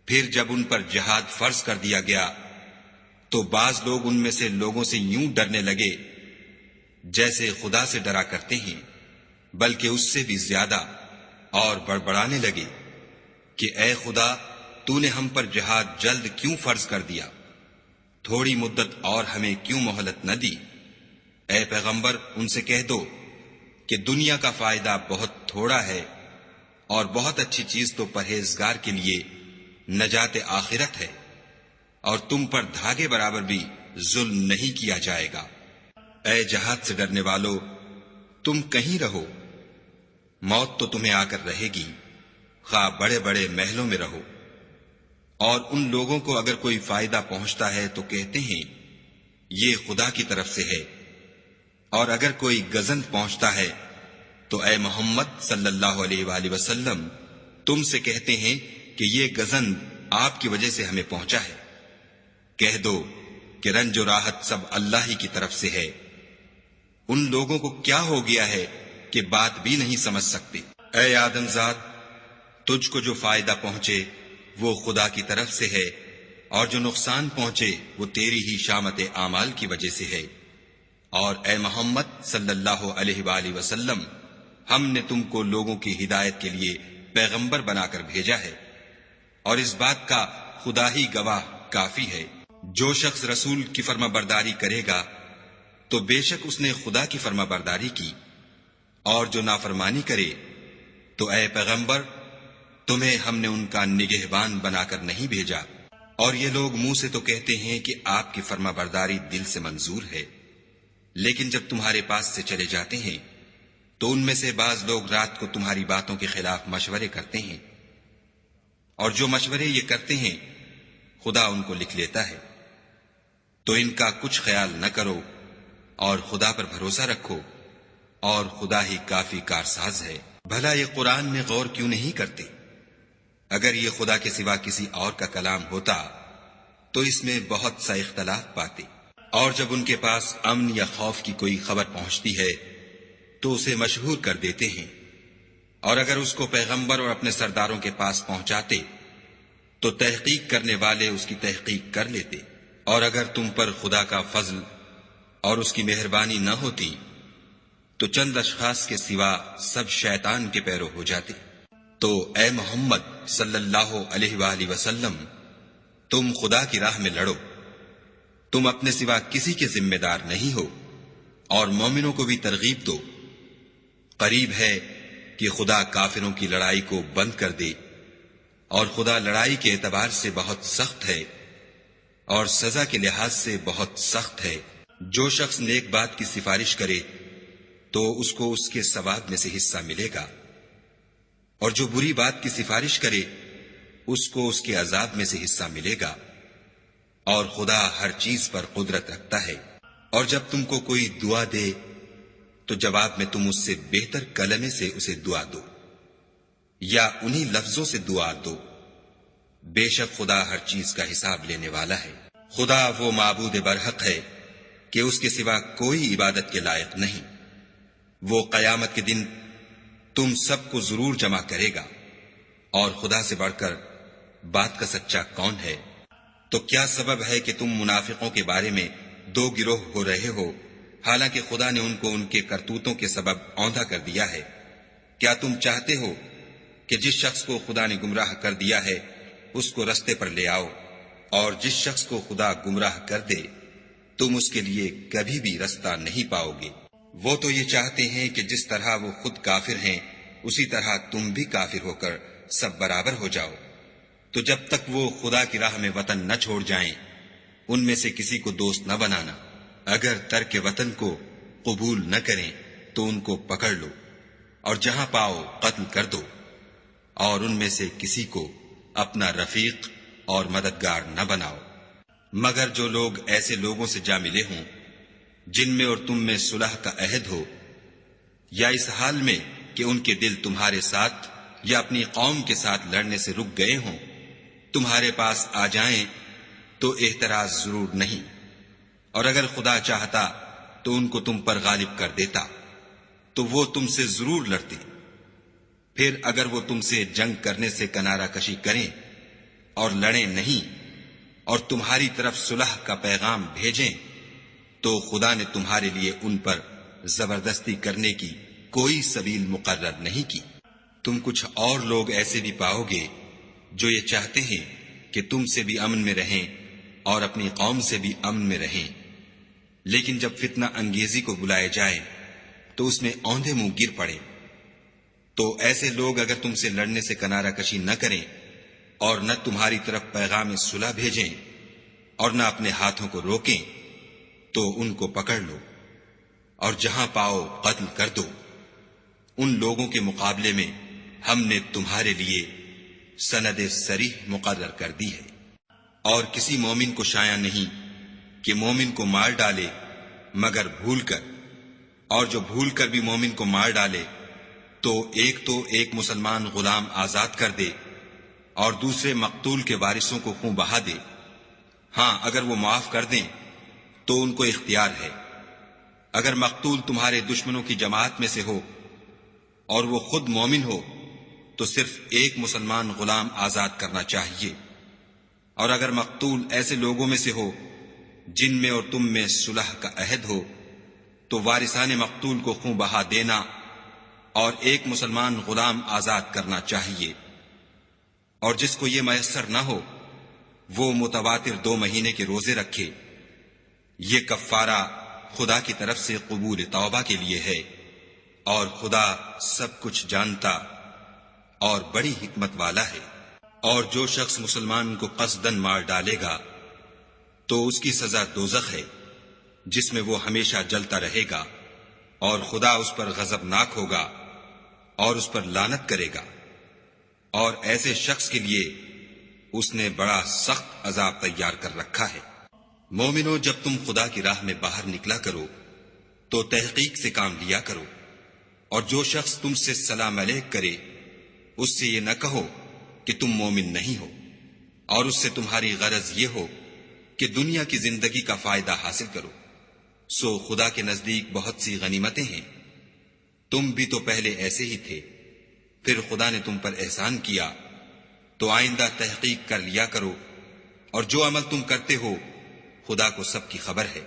پھر جب ان پر جہاد فرض کر دیا گیا تو بعض لوگ ان میں سے لوگوں سے یوں ڈرنے لگے جیسے خدا سے ڈرا کرتے ہیں، بلکہ اس سے بھی زیادہ، اور بڑبڑانے لگے کہ اے خدا تو نے ہم پر جہاد جلد کیوں فرض کر دیا، تھوڑی مدت اور ہمیں کیوں مہلت نہ دی۔ اے پیغمبر ان سے کہہ دو کہ دنیا کا فائدہ بہت تھوڑا ہے اور بہت اچھی چیز تو پرہیزگار کے لیے نجات آخرت ہے، اور تم پر دھاگے برابر بھی ظلم نہیں کیا جائے گا۔ اے جہاد سے ڈرنے والو تم کہیں رہو، موت تو تمہیں آ کر رہے گی، خواہ بڑے بڑے محلوں میں رہو۔ اور ان لوگوں کو اگر کوئی فائدہ پہنچتا ہے تو کہتے ہیں یہ خدا کی طرف سے ہے، اور اگر کوئی گزند پہنچتا ہے تو اے محمد صلی اللہ علیہ وآلہ وسلم تم سے کہتے ہیں کہ یہ گزند آپ کی وجہ سے ہمیں پہنچا ہے۔ کہہ دو کہ رنج و راحت سب اللہ ہی کی طرف سے ہے۔ ان لوگوں کو کیا ہو گیا ہے کہ بات بھی نہیں سمجھ سکتے۔ اے آدم ذات تجھ کو جو فائدہ پہنچے وہ خدا کی طرف سے ہے، اور جو نقصان پہنچے وہ تیری ہی شامت اعمال کی وجہ سے ہے۔ اور اے محمد صلی اللہ علیہ وآلہ وسلم، ہم نے تم کو لوگوں کی ہدایت کے لیے پیغمبر بنا کر بھیجا ہے، اور اس بات کا خدا ہی گواہ کافی ہے۔ جو شخص رسول کی فرما برداری کرے گا تو بے شک اس نے خدا کی فرما برداری کی، اور جو نافرمانی کرے تو اے پیغمبر تمہیں ہم نے ان کا نگہبان بنا کر نہیں بھیجا۔ اور یہ لوگ منہ سے تو کہتے ہیں کہ آپ کی فرما برداری دل سے منظور ہے، لیکن جب تمہارے پاس سے چلے جاتے ہیں تو ان میں سے بعض لوگ رات کو تمہاری باتوں کے خلاف مشورے کرتے ہیں، اور جو مشورے یہ کرتے ہیں خدا ان کو لکھ لیتا ہے۔ تو ان کا کچھ خیال نہ کرو اور خدا پر بھروسہ رکھو، اور خدا ہی کافی کارساز ہے۔ بھلا یہ قرآن میں غور کیوں نہیں کرتے؟ اگر یہ خدا کے سوا کسی اور کا کلام ہوتا تو اس میں بہت سا اختلاف پاتے۔ اور جب ان کے پاس امن یا خوف کی کوئی خبر پہنچتی ہے تو اسے مشہور کر دیتے ہیں، اور اگر اس کو پیغمبر اور اپنے سرداروں کے پاس پہنچاتے تو تحقیق کرنے والے اس کی تحقیق کر لیتے۔ اور اگر تم پر خدا کا فضل اور اس کی مہربانی نہ ہوتی تو چند اشخاص کے سوا سب شیطان کے پیرو ہو جاتے۔ تو اے محمد صلی اللہ علیہ وآلہ وسلم، تم خدا کی راہ میں لڑو، تم اپنے سوا کسی کے ذمہ دار نہیں ہو، اور مومنوں کو بھی ترغیب دو۔ قریب ہے کہ خدا کافروں کی لڑائی کو بند کر دے، اور خدا لڑائی کے اعتبار سے بہت سخت ہے اور سزا کے لحاظ سے بہت سخت ہے۔ جو شخص نیک بات کی سفارش کرے تو اس کو اس کے ثواب میں سے حصہ ملے گا، اور جو بری بات کی سفارش کرے اس کو اس کے عذاب میں سے حصہ ملے گا، اور خدا ہر چیز پر قدرت رکھتا ہے۔ اور جب تم کو کوئی دعا دے تو جواب میں تم اس سے بہتر کلمے سے اسے دعا دو، یا انہی لفظوں سے دعا دو، بے شک خدا ہر چیز کا حساب لینے والا ہے۔ خدا وہ معبود برحق ہے کہ اس کے سوا کوئی عبادت کے لائق نہیں۔ وہ قیامت کے دن تم سب کو ضرور جمع کرے گا، اور خدا سے بڑھ کر بات کا سچا کون ہے؟ تو کیا سبب ہے کہ تم منافقوں کے بارے میں دو گروہ ہو رہے ہو، حالانکہ خدا نے ان کو ان کے کرتوتوں کے سبب اوندھا کر دیا ہے؟ کیا تم چاہتے ہو کہ جس شخص کو خدا نے گمراہ کر دیا ہے اس کو رستے پر لے آؤ، اور جس شخص کو خدا گمراہ کر دے تم اس کے لیے کبھی بھی رستہ نہیں پاؤ گے؟ وہ تو یہ چاہتے ہیں کہ جس طرح وہ خود کافر ہیں اسی طرح تم بھی کافر ہو کر سب برابر ہو جاؤ۔ تو جب تک وہ خدا کی راہ میں وطن نہ چھوڑ جائیں ان میں سے کسی کو دوست نہ بنانا۔ اگر ترک وطن کو قبول نہ کریں تو ان کو پکڑ لو، اور جہاں پاؤ قتل کر دو، اور ان میں سے کسی کو اپنا رفیق اور مددگار نہ بناؤ، مگر جو لوگ ایسے لوگوں سے جا ملے ہوں جن میں اور تم میں صلح کا عہد ہو، یا اس حال میں کہ ان کے دل تمہارے ساتھ یا اپنی قوم کے ساتھ لڑنے سے رک گئے ہوں، تمہارے پاس آ جائیں تو اعتراض ضرور نہیں، اور اگر خدا چاہتا تو ان کو تم پر غالب کر دیتا تو وہ تم سے ضرور لڑتے۔ پھر اگر وہ تم سے جنگ کرنے سے کنارہ کشی کریں اور لڑیں نہیں اور تمہاری طرف صلح کا پیغام بھیجیں تو خدا نے تمہارے لیے ان پر زبردستی کرنے کی کوئی سبیل مقرر نہیں کی۔ تم کچھ اور لوگ ایسے بھی پاؤ گے جو یہ چاہتے ہیں کہ تم سے بھی امن میں رہیں اور اپنی قوم سے بھی امن میں رہیں، لیکن جب فتنہ انگیزی کو بلائے جائے تو اس میں اوندھے منہ گر پڑے۔ تو ایسے لوگ اگر تم سے لڑنے سے کنارہ کشی نہ کریں اور نہ تمہاری طرف پیغام صلح بھیجیں اور نہ اپنے ہاتھوں کو روکیں تو ان کو پکڑ لو، اور جہاں پاؤ قتل کر دو۔ ان لوگوں کے مقابلے میں ہم نے تمہارے لیے سند صریح مقرر کر دی ہے، اور کسی مومن کو شایع نہیں کہ مومن کو مار ڈالے مگر بھول کر، اور جو بھول کر بھی مومن کو مار ڈالے تو ایک مسلمان غلام آزاد کر دے اور دوسرے مقتول کے وارثوں کو خون بہا دے۔ ہاں اگر وہ معاف کر دیں تو ان کو اختیار ہے۔ اگر مقتول تمہارے دشمنوں کی جماعت میں سے ہو اور وہ خود مومن ہو تو صرف ایک مسلمان غلام آزاد کرنا چاہیے، اور اگر مقتول ایسے لوگوں میں سے ہو جن میں اور تم میں صلح کا عہد ہو تو وارثان مقتول کو خون بہا دینا اور ایک مسلمان غلام آزاد کرنا چاہیے، اور جس کو یہ میسر نہ ہو وہ متواتر 2 مہینے کے روزے رکھے۔ یہ کفارہ خدا کی طرف سے قبول توبہ کے لیے ہے، اور خدا سب کچھ جانتا اور بڑی حکمت والا ہے۔ اور جو شخص مسلمان کو قصدن مار ڈالے گا تو اس کی سزا دوزخ ہے، جس میں وہ ہمیشہ جلتا رہے گا، اور خدا اس پر غضبناک ہوگا اور اس پر لعنت کرے گا، اور ایسے شخص کے لیے اس نے بڑا سخت عذاب تیار کر رکھا ہے۔ مومنو، جب تم خدا کی راہ میں باہر نکلا کرو تو تحقیق سے کام لیا کرو، اور جو شخص تم سے سلام علیک کرے اس سے یہ نہ کہو کہ تم مومن نہیں ہو، اور اس سے تمہاری غرض یہ ہو کہ دنیا کی زندگی کا فائدہ حاصل کرو۔ سو خدا کے نزدیک بہت سی غنیمتیں ہیں، تم بھی تو پہلے ایسے ہی تھے، پھر خدا نے تم پر احسان کیا، تو آئندہ تحقیق کر لیا کرو، اور جو عمل تم کرتے ہو خدا کو سب کی خبر ہے۔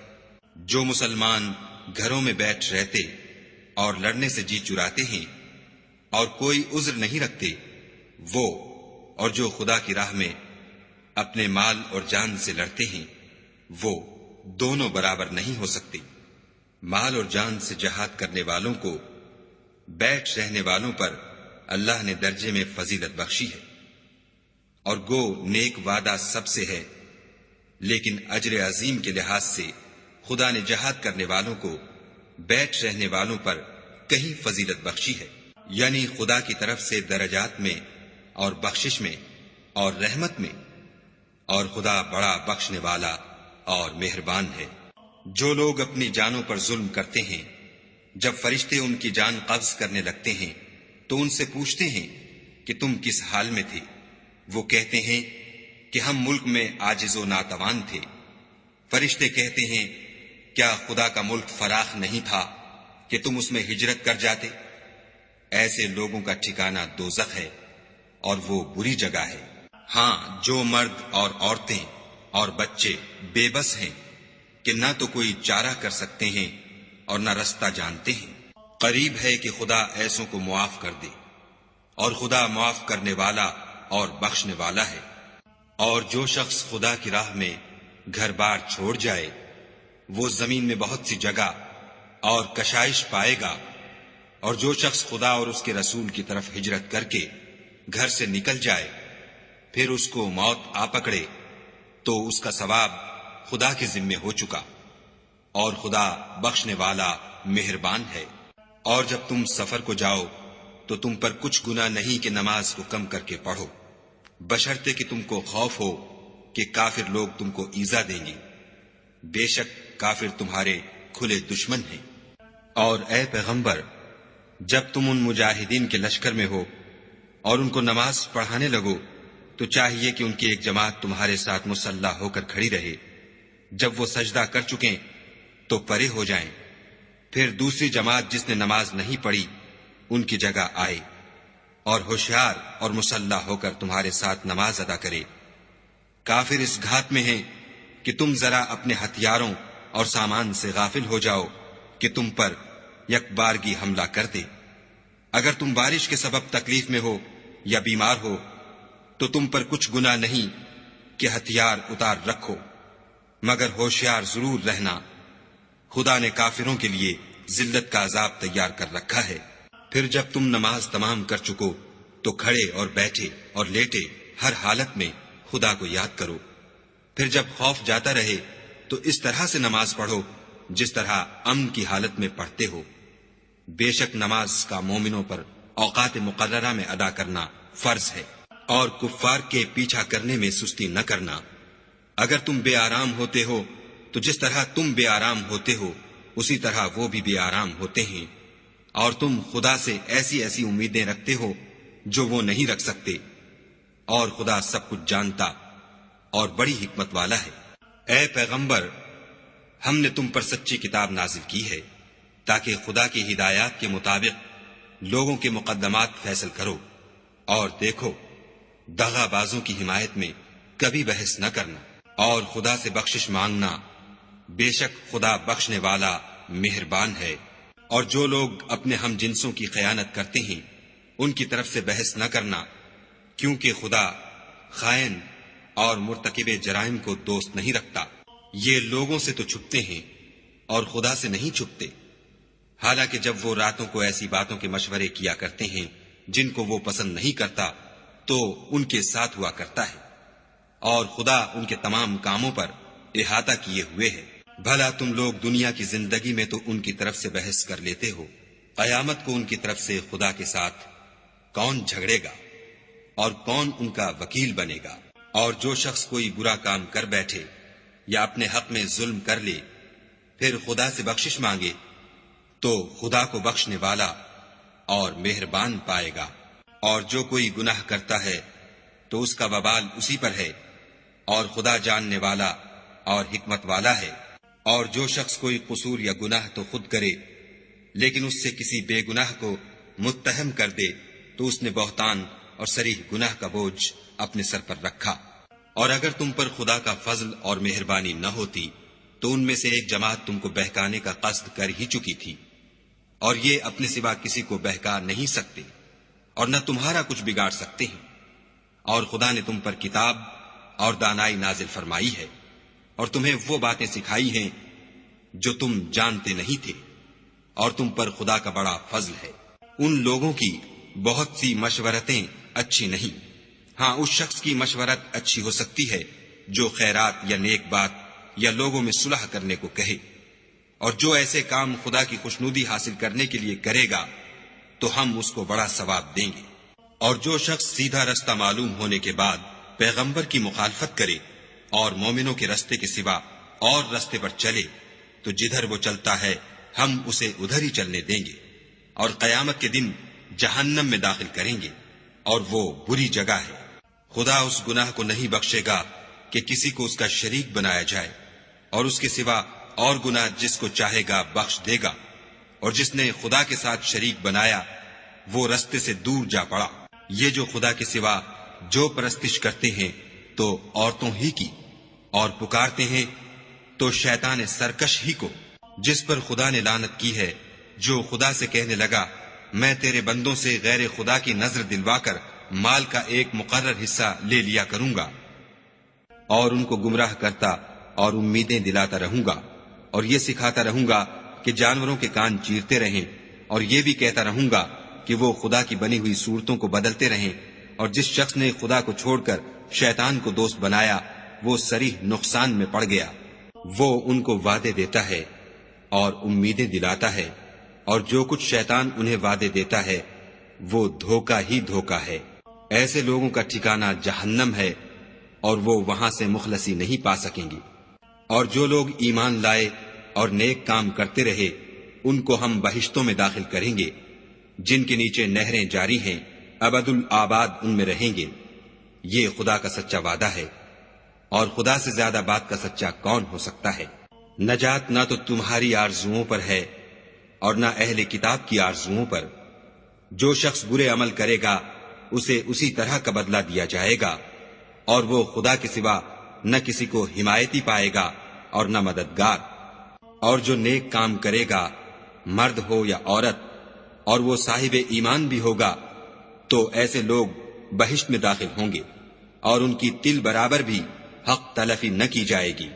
جو مسلمان گھروں میں بیٹھ رہتے اور لڑنے سے جی چراتے ہیں اور کوئی عذر نہیں رکھتے، وہ اور جو خدا کی راہ میں اپنے مال اور جان سے لڑتے ہیں وہ دونوں برابر نہیں ہو سکتے۔ مال اور جان سے جہاد کرنے والوں کو بیٹھ رہنے والوں پر اللہ نے درجے میں فضیلت بخشی ہے، اور گو نیک وعدہ سب سے ہے، لیکن اجر عظیم کے لحاظ سے خدا نے جہاد کرنے والوں کو بیٹھ رہنے والوں پر کہیں فضیلت بخشی ہے، یعنی خدا کی طرف سے درجات میں اور بخشش میں اور رحمت میں، اور خدا بڑا بخشنے والا اور مہربان ہے۔ جو لوگ اپنی جانوں پر ظلم کرتے ہیں، جب فرشتے ان کی جان قبض کرنے لگتے ہیں تو ان سے پوچھتے ہیں کہ تم کس حال میں تھے؟ وہ کہتے ہیں کہ ہم ملک میں عاجز و ناتوان تھے۔ فرشتے کہتے ہیں کیا خدا کا ملک فراخ نہیں تھا کہ تم اس میں ہجرت کر جاتے؟ ایسے لوگوں کا ٹھکانہ دوزخ ہے، اور وہ بری جگہ ہے۔ ہاں، جو مرد اور عورتیں اور بچے بے بس ہیں کہ نہ تو کوئی چارہ کر سکتے ہیں اور نہ رستہ جانتے ہیں، قریب ہے کہ خدا ایسوں کو معاف کر دے، اور خدا معاف کرنے والا اور بخشنے والا ہے۔ اور جو شخص خدا کی راہ میں گھر بار چھوڑ جائے وہ زمین میں بہت سی جگہ اور کشائش پائے گا، اور جو شخص خدا اور اس کے رسول کی طرف ہجرت کر کے گھر سے نکل جائے پھر اس کو موت آ پکڑے تو اس کا ثواب خدا کے ذمے ہو چکا، اور خدا بخشنے والا مہربان ہے۔ اور جب تم سفر کو جاؤ تو تم پر کچھ گناہ نہیں کہ نماز کو کم کر کے پڑھو، بشرطے کہ تم کو خوف ہو کہ کافر لوگ تم کو ایذا دیں گے، بے شک کافر تمہارے کھلے دشمن ہیں۔ اور اے پیغمبر، جب تم ان مجاہدین کے لشکر میں ہو اور ان کو نماز پڑھانے لگو تو چاہیے کہ ان کی ایک جماعت تمہارے ساتھ مسلح ہو کر کھڑی رہے، جب وہ سجدہ کر چکیں تو پرے ہو جائیں، پھر دوسری جماعت جس نے نماز نہیں پڑھی ان کی جگہ آئے، اور ہوشیار اور مسلح ہو کر تمہارے ساتھ نماز ادا کرے۔ کافر اس گھات میں ہیں کہ تم ذرا اپنے ہتھیاروں اور سامان سے غافل ہو جاؤ کہ تم پر یک بارگی حملہ کر دے۔ اگر تم بارش کے سبب تکلیف میں ہو یا بیمار ہو تو تم پر کچھ گناہ نہیں کہ ہتھیار اتار رکھو، مگر ہوشیار ضرور رہنا، خدا نے کافروں کے لیے ذلت کا عذاب تیار کر رکھا ہے۔ پھر جب تم نماز تمام کر چکو تو کھڑے اور بیٹھے اور لیٹے ہر حالت میں خدا کو یاد کرو، پھر جب خوف جاتا رہے تو اس طرح سے نماز پڑھو جس طرح امن کی حالت میں پڑھتے ہو۔ بے شک نماز کا مومنوں پر اوقات مقررہ میں ادا کرنا فرض ہے، اور کفار کے پیچھا کرنے میں سستی نہ کرنا۔ اگر تم بے آرام ہوتے ہو تو جس طرح تم بے آرام ہوتے ہو اسی طرح وہ بھی بے آرام ہوتے ہیں، اور تم خدا سے ایسی ایسی امیدیں رکھتے ہو جو وہ نہیں رکھ سکتے، اور خدا سب کچھ جانتا اور بڑی حکمت والا ہے۔ اے پیغمبر، ہم نے تم پر سچی کتاب نازل کی ہے تاکہ خدا کی ہدایات کے مطابق لوگوں کے مقدمات فیصل کرو، اور دیکھو، دغا بازوں کی حمایت میں کبھی بحث نہ کرنا، اور خدا سے بخشش مانگنا، بے شک خدا بخشنے والا مہربان ہے۔ اور جو لوگ اپنے ہم جنسوں کی خیانت کرتے ہیں ان کی طرف سے بحث نہ کرنا، کیونکہ خدا خائن اور مرتکب جرائم کو دوست نہیں رکھتا۔ یہ لوگوں سے تو چھپتے ہیں اور خدا سے نہیں چھپتے، حالانکہ جب وہ راتوں کو ایسی باتوں کے مشورے کیا کرتے ہیں جن کو وہ پسند نہیں کرتا تو ان کے ساتھ ہوا کرتا ہے، اور خدا ان کے تمام کاموں پر احاطہ کیے ہوئے ہے۔ بھلا تم لوگ دنیا کی زندگی میں تو ان کی طرف سے بحث کر لیتے ہو، قیامت کو ان کی طرف سے خدا کے ساتھ کون جھگڑے گا اور کون ان کا وکیل بنے گا؟ اور جو شخص کوئی برا کام کر بیٹھے یا اپنے حق میں ظلم کر لے پھر خدا سے بخشش مانگے تو خدا کو بخشنے والا اور مہربان پائے گا۔ اور جو کوئی گناہ کرتا ہے تو اس کا وبال اسی پر ہے، اور خدا جاننے والا اور حکمت والا ہے۔ اور جو شخص کوئی قصور یا گناہ تو خود کرے لیکن اس سے کسی بے گناہ کو متہم کر دے تو اس نے بہتان اور صریح گناہ کا بوجھ اپنے سر پر رکھا۔ اور اگر تم پر خدا کا فضل اور مہربانی نہ ہوتی تو ان میں سے ایک جماعت تم کو بہکانے کا قصد کر ہی چکی تھی، اور یہ اپنے سوا کسی کو بہکا نہیں سکتے اور نہ تمہارا کچھ بگاڑ سکتے ہیں۔ اور خدا نے تم پر کتاب اور دانائی نازل فرمائی ہے، اور تمہیں وہ باتیں سکھائی ہیں جو تم جانتے نہیں تھے، اور تم پر خدا کا بڑا فضل ہے۔ ان لوگوں کی بہت سی مشورتیں اچھی نہیں، ہاں اس شخص کی مشورت اچھی ہو سکتی ہے جو خیرات یا نیک بات یا لوگوں میں صلح کرنے کو کہے، اور جو ایسے کام خدا کی خوشنودی حاصل کرنے کے لیے کرے گا تو ہم اس کو بڑا ثواب دیں گے۔ اور جو شخص سیدھا رستہ معلوم ہونے کے بعد پیغمبر کی مخالفت کرے اور مومنوں کے رستے کے سوا اور رستے پر چلے تو جدھر وہ چلتا ہے ہم اسے ادھر ہی چلنے دیں گے، اور قیامت کے دن جہنم میں داخل کریں گے، اور وہ بری جگہ ہے۔ خدا اس گناہ کو نہیں بخشے گا کہ کسی کو اس کا شریک بنایا جائے، اور اس کے سوا اور گناہ جس کو چاہے گا بخش دے گا، اور جس نے خدا کے ساتھ شریک بنایا وہ رستے سے دور جا پڑا۔ یہ جو خدا کے سوا جو پرستش کرتے ہیں تو عورتوں ہی کی، اور پکارتے ہیں تو شیطان سرکش ہی کو، جس پر خدا نے لعنت کی ہے، جو خدا سے کہنے لگا میں تیرے بندوں سے غیر خدا کی نظر دلوا کر مال کا ایک مقرر حصہ لے لیا کروں گا، اور ان کو گمراہ کرتا اور امیدیں دلاتا رہوں گا، اور یہ سکھاتا رہوں گا کہ جانوروں کے کان چیرتے رہیں، اور یہ بھی کہتا رہوں گا کہ وہ خدا کی بنی ہوئی صورتوں کو بدلتے رہیں، اور جس شخص نے خدا کو چھوڑ کر شیطان کو دوست بنایا وہ صریح نقصان میں پڑ گیا۔ وہ ان کو وعدے دیتا ہے اور امیدیں دلاتا ہے، اور جو کچھ شیطان انہیں وعدے دیتا ہے وہ دھوکہ ہی دھوکہ ہے۔ ایسے لوگوں کا ٹھکانہ جہنم ہے، اور وہ وہاں سے مخلصی نہیں پا سکیں گے۔ اور جو لوگ ایمان لائے اور نیک کام کرتے رہے ان کو ہم بہشتوں میں داخل کریں گے جن کے نیچے نہریں جاری ہیں، ابد الآباد ان میں رہیں گے۔ یہ خدا کا سچا وعدہ ہے، اور خدا سے زیادہ بات کا سچا کون ہو سکتا ہے؟ نجات نہ تو تمہاری آرزوؤں پر ہے اور نہ اہل کتاب کی آرزوؤں پر۔ جو شخص برے عمل کرے گا اسے اسی طرح کا بدلہ دیا جائے گا، اور وہ خدا کے سوا نہ کسی کو حمایتی پائے گا اور نہ مددگار۔ اور جو نیک کام کرے گا مرد ہو یا عورت اور وہ صاحب ایمان بھی ہوگا تو ایسے لوگ بہشت میں داخل ہوں گے، اور ان کی تل برابر بھی حق تلفی نہ کی جائے گی۔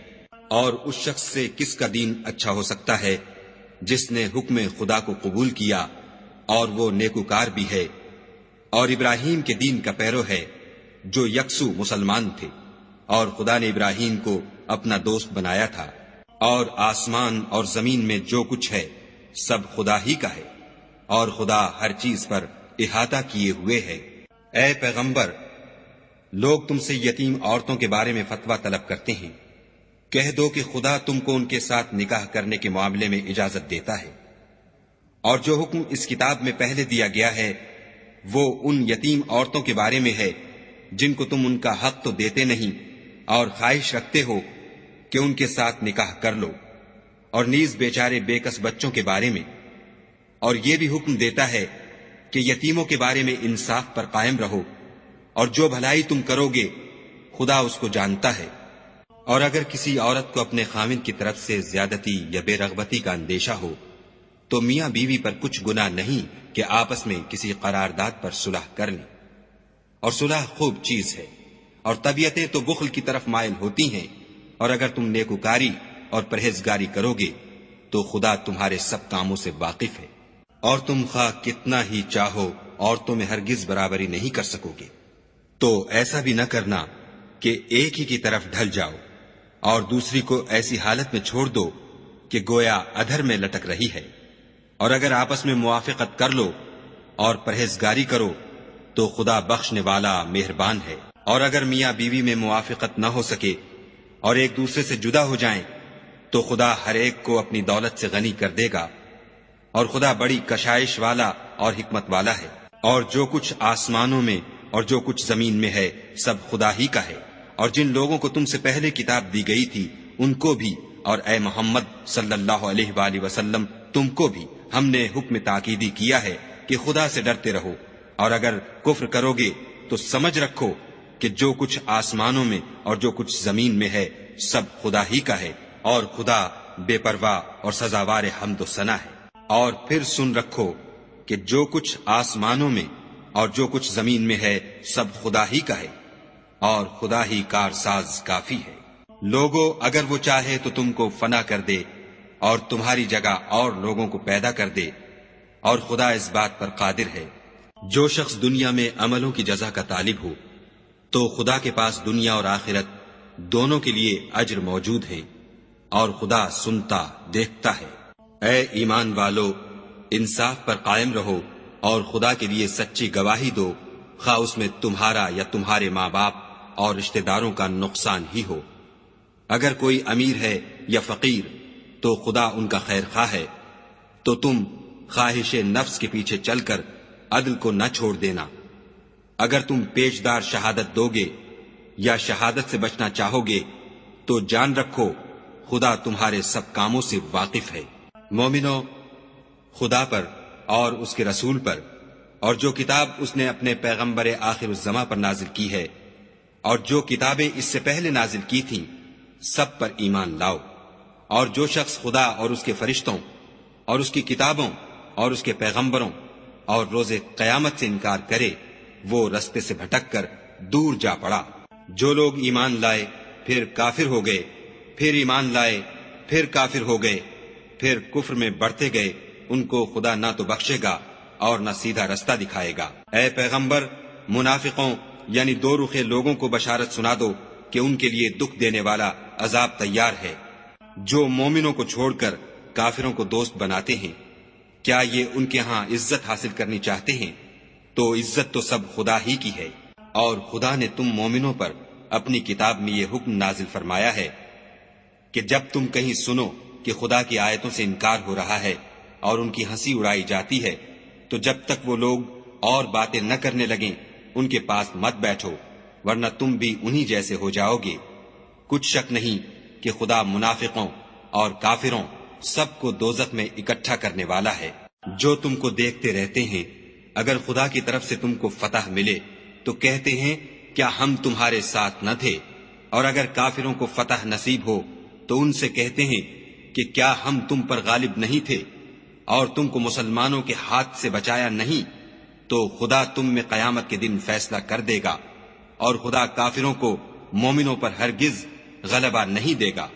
اور اس شخص سے کس کا دین اچھا ہو سکتا ہے جس نے حکم خدا کو قبول کیا اور وہ نیکوکار بھی ہے، اور ابراہیم کے دین کا پیرو ہے جو یکسو مسلمان تھے، اور خدا نے ابراہیم کو اپنا دوست بنایا تھا۔ اور آسمان اور زمین میں جو کچھ ہے سب خدا ہی کا ہے، اور خدا ہر چیز پر احاطہ کیے ہوئے ہے۔ اے پیغمبر، لوگ تم سے یتیم عورتوں کے بارے میں فتویٰ طلب کرتے ہیں، کہہ دو کہ خدا تم کو ان کے ساتھ نکاح کرنے کے معاملے میں اجازت دیتا ہے، اور جو حکم اس کتاب میں پہلے دیا گیا ہے وہ ان یتیم عورتوں کے بارے میں ہے جن کو تم ان کا حق تو دیتے نہیں اور خواہش رکھتے ہو کہ ان کے ساتھ نکاح کر لو، اور نیز بیچارے بے کس بچوں کے بارے میں۔ اور یہ بھی حکم دیتا ہے کہ یتیموں کے بارے میں انصاف پر قائم رہو، اور جو بھلائی تم کرو گے خدا اس کو جانتا ہے۔ اور اگر کسی عورت کو اپنے خاوند کی طرف سے زیادتی یا بے رغبتی کا اندیشہ ہو تو میاں بیوی پر کچھ گناہ نہیں کہ آپس میں کسی قرارداد پر صلح کر لیں، اور صلح خوب چیز ہے، اور طبیعتیں تو بخل کی طرف مائل ہوتی ہیں، اور اگر تم نیکوکاری اور پرہیزگاری کرو گے تو خدا تمہارے سب کاموں سے واقف ہے، اور تم خواہ کتنا ہی چاہو عورتوں میں ہرگز برابری نہیں کر سکو گے۔ تو ایسا بھی نہ کرنا کہ ایک ہی کی طرف ڈھل جاؤ اور دوسری کو ایسی حالت میں چھوڑ دو کہ گویا ادھر میں لٹک رہی ہے، اور اگر آپس میں موافقت کر لو اور پرہیزگاری کرو تو خدا بخشنے والا مہربان ہے۔ اور اگر میاں بیوی میں موافقت نہ ہو سکے اور ایک دوسرے سے جدا ہو جائیں تو خدا ہر ایک کو اپنی دولت سے غنی کر دے گا، اور خدا بڑی کشائش والا اور حکمت والا ہے۔ اور جو کچھ آسمانوں میں اور جو کچھ زمین میں ہے سب خدا ہی کا ہے، اور جن لوگوں کو تم سے پہلے کتاب دی گئی تھی ان کو بھی، اور اے محمد صلی اللہ علیہ وآلہ وسلم تم کو بھی ہم نے حکم تاکیدی کیا ہے کہ خدا سے ڈرتے رہو، اور اگر کفر کرو گے تو سمجھ رکھو کہ جو کچھ آسمانوں میں اور جو کچھ زمین میں ہے سب خدا ہی کا ہے، اور خدا بے پرواہ اور سزاوار حمد و ثنا ہے۔ اور پھر سن رکھو کہ جو کچھ آسمانوں میں اور جو کچھ زمین میں ہے سب خدا ہی کا ہے، اور خدا ہی کارساز کافی ہے۔ لوگو اگر وہ چاہے تو تم کو فنا کر دے اور تمہاری جگہ اور لوگوں کو پیدا کر دے، اور خدا اس بات پر قادر ہے۔ جو شخص دنیا میں عملوں کی جزا کا طالب ہو تو خدا کے پاس دنیا اور آخرت دونوں کے لیے اجر موجود ہے، اور خدا سنتا دیکھتا ہے۔ اے ایمان والو، انصاف پر قائم رہو اور خدا کے لیے سچی گواہی دو، خواہ اس میں تمہارا یا تمہارے ماں باپ اور رشتہ داروں کا نقصان ہی ہو۔ اگر کوئی امیر ہے یا فقیر تو خدا ان کا خیر خواہ ہے، تو تم خواہش نفس کے پیچھے چل کر عدل کو نہ چھوڑ دینا۔ اگر تم پیشدار شہادت دو گے یا شہادت سے بچنا چاہو گے تو جان رکھو خدا تمہارے سب کاموں سے واقف ہے۔ مومنو، خدا پر اور اس کے رسول پر اور جو کتاب اس نے اپنے پیغمبر آخر الزماں پر نازل کی ہے اور جو کتابیں اس سے پہلے نازل کی تھیں سب پر ایمان لاؤ۔ اور جو شخص خدا اور اس کے فرشتوں اور اس کی کتابوں اور اس کے پیغمبروں اور روز قیامت سے انکار کرے وہ رستے سے بھٹک کر دور جا پڑا۔ جو لوگ ایمان لائے پھر کافر ہو گئے، پھر ایمان لائے پھر کافر ہو گئے، پھر کفر میں بڑھتے گئے، ان کو خدا نہ تو بخشے گا اور نہ سیدھا رستہ دکھائے گا۔ اے پیغمبر، منافقوں یعنی دو رخے لوگوں کو بشارت سنا دو کہ ان کے لیے دکھ دینے والا عذاب تیار ہے۔ جو مومنوں کو چھوڑ کر کافروں کو دوست بناتے ہیں، کیا یہ ان کے ہاں عزت حاصل کرنی چاہتے ہیں؟ تو عزت تو سب خدا ہی کی ہے۔ اور خدا نے تم مومنوں پر اپنی کتاب میں یہ حکم نازل فرمایا ہے کہ جب تم کہیں سنو کہ خدا کی آیتوں سے انکار ہو رہا ہے اور ان کی ہنسی اڑائی جاتی ہے تو جب تک وہ لوگ اور باتیں نہ کرنے لگیں ان کے پاس مت بیٹھو، ورنہ تم بھی انہی جیسے ہو جاؤ گے۔ کچھ شک نہیں کہ خدا منافقوں اور کافروں سب کو دوزخ میں اکٹھا کرنے والا ہے۔ جو تم کو دیکھتے رہتے ہیں، اگر خدا کی طرف سے تم کو فتح ملے تو کہتے ہیں کیا ہم تمہارے ساتھ نہ تھے، اور اگر کافروں کو فتح نصیب ہو تو ان سے کہتے ہیں کہ کیا ہم تم پر غالب نہیں تھے اور تم کو مسلمانوں کے ہاتھ سے بچایا نہیں؟ تو خدا تم میں قیامت کے دن فیصلہ کر دے گا، اور خدا کافروں کو مومنوں پر ہرگز غلبہ نہیں دے گا۔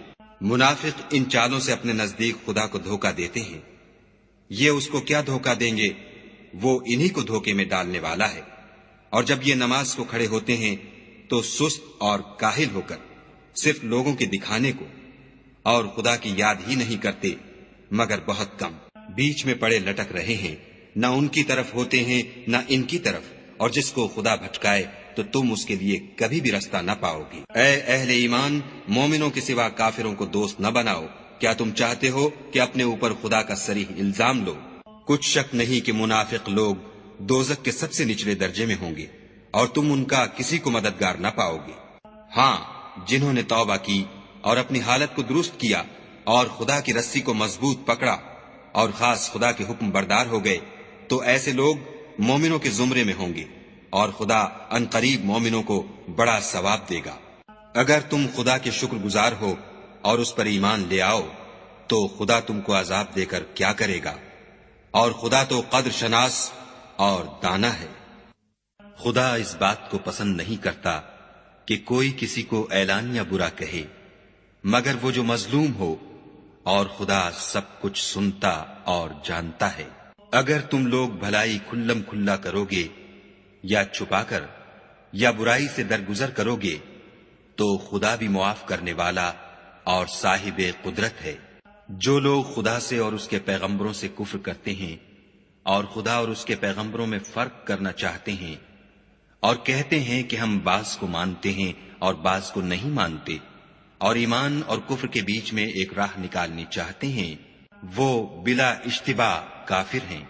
منافق ان چالوں سے اپنے نزدیک خدا کو دھوکہ دیتے ہیں۔ یہ اس کو کیا دھوکہ دیں گے؟ وہ انہی کو دھوکے میں ڈالنے والا ہے۔ اور جب یہ نماز کو کھڑے ہوتے ہیں تو سست اور کاہل ہو کر صرف لوگوں کے دکھانے کو اور خدا کی یاد ہی نہیں کرتے مگر بہت کم، بیچ میں پڑے لٹک رہے ہیں، نہ ان کی طرف ہوتے ہیں نہ ان کی طرف، اور جس کو خدا بھٹکائے تو تم اس کے لیے کبھی بھی رستہ نہ پاؤ گی۔ اے اہل ایمان، مومنوں کے سوا کافروں کو دوست نہ بناؤ۔ کیا تم چاہتے ہو کہ اپنے اوپر خدا کا صریح الزام لو؟ کچھ شک نہیں کہ منافق لوگ دوزخ کے سب سے نچلے درجے میں ہوں گے اور تم ان کا کسی کو مددگار نہ پاؤ گے۔ ہاں، جنہوں نے توبہ کی اور اپنی حالت کو درست کیا اور خدا کی رسی کو مضبوط پکڑا اور خاص خدا کے حکم بردار ہو گئے، تو ایسے لوگ مومنوں کے زمرے میں ہوں گے، اور خدا عنقریب مومنوں کو بڑا ثواب دے گا۔ اگر تم خدا کے شکر گزار ہو اور اس پر ایمان لے آؤ تو خدا تم کو عذاب دے کر کیا کرے گا، اور خدا تو قدر شناس اور دانا ہے۔ خدا اس بات کو پسند نہیں کرتا کہ کوئی کسی کو اعلانیہ برا کہے مگر وہ جو مظلوم ہو، اور خدا سب کچھ سنتا اور جانتا ہے۔ اگر تم لوگ بھلائی کھلم کھلا کرو گے یا چھپا کر یا برائی سے درگزر کرو گے تو خدا بھی معاف کرنے والا اور صاحب قدرت ہے۔ جو لوگ خدا سے اور اس کے پیغمبروں سے کفر کرتے ہیں اور خدا اور اس کے پیغمبروں میں فرق کرنا چاہتے ہیں اور کہتے ہیں کہ ہم بعض کو مانتے ہیں اور بعض کو نہیں مانتے، اور ایمان اور کفر کے بیچ میں ایک راہ نکالنی چاہتے ہیں، وہ بلا اشتباہ کافر ہیں،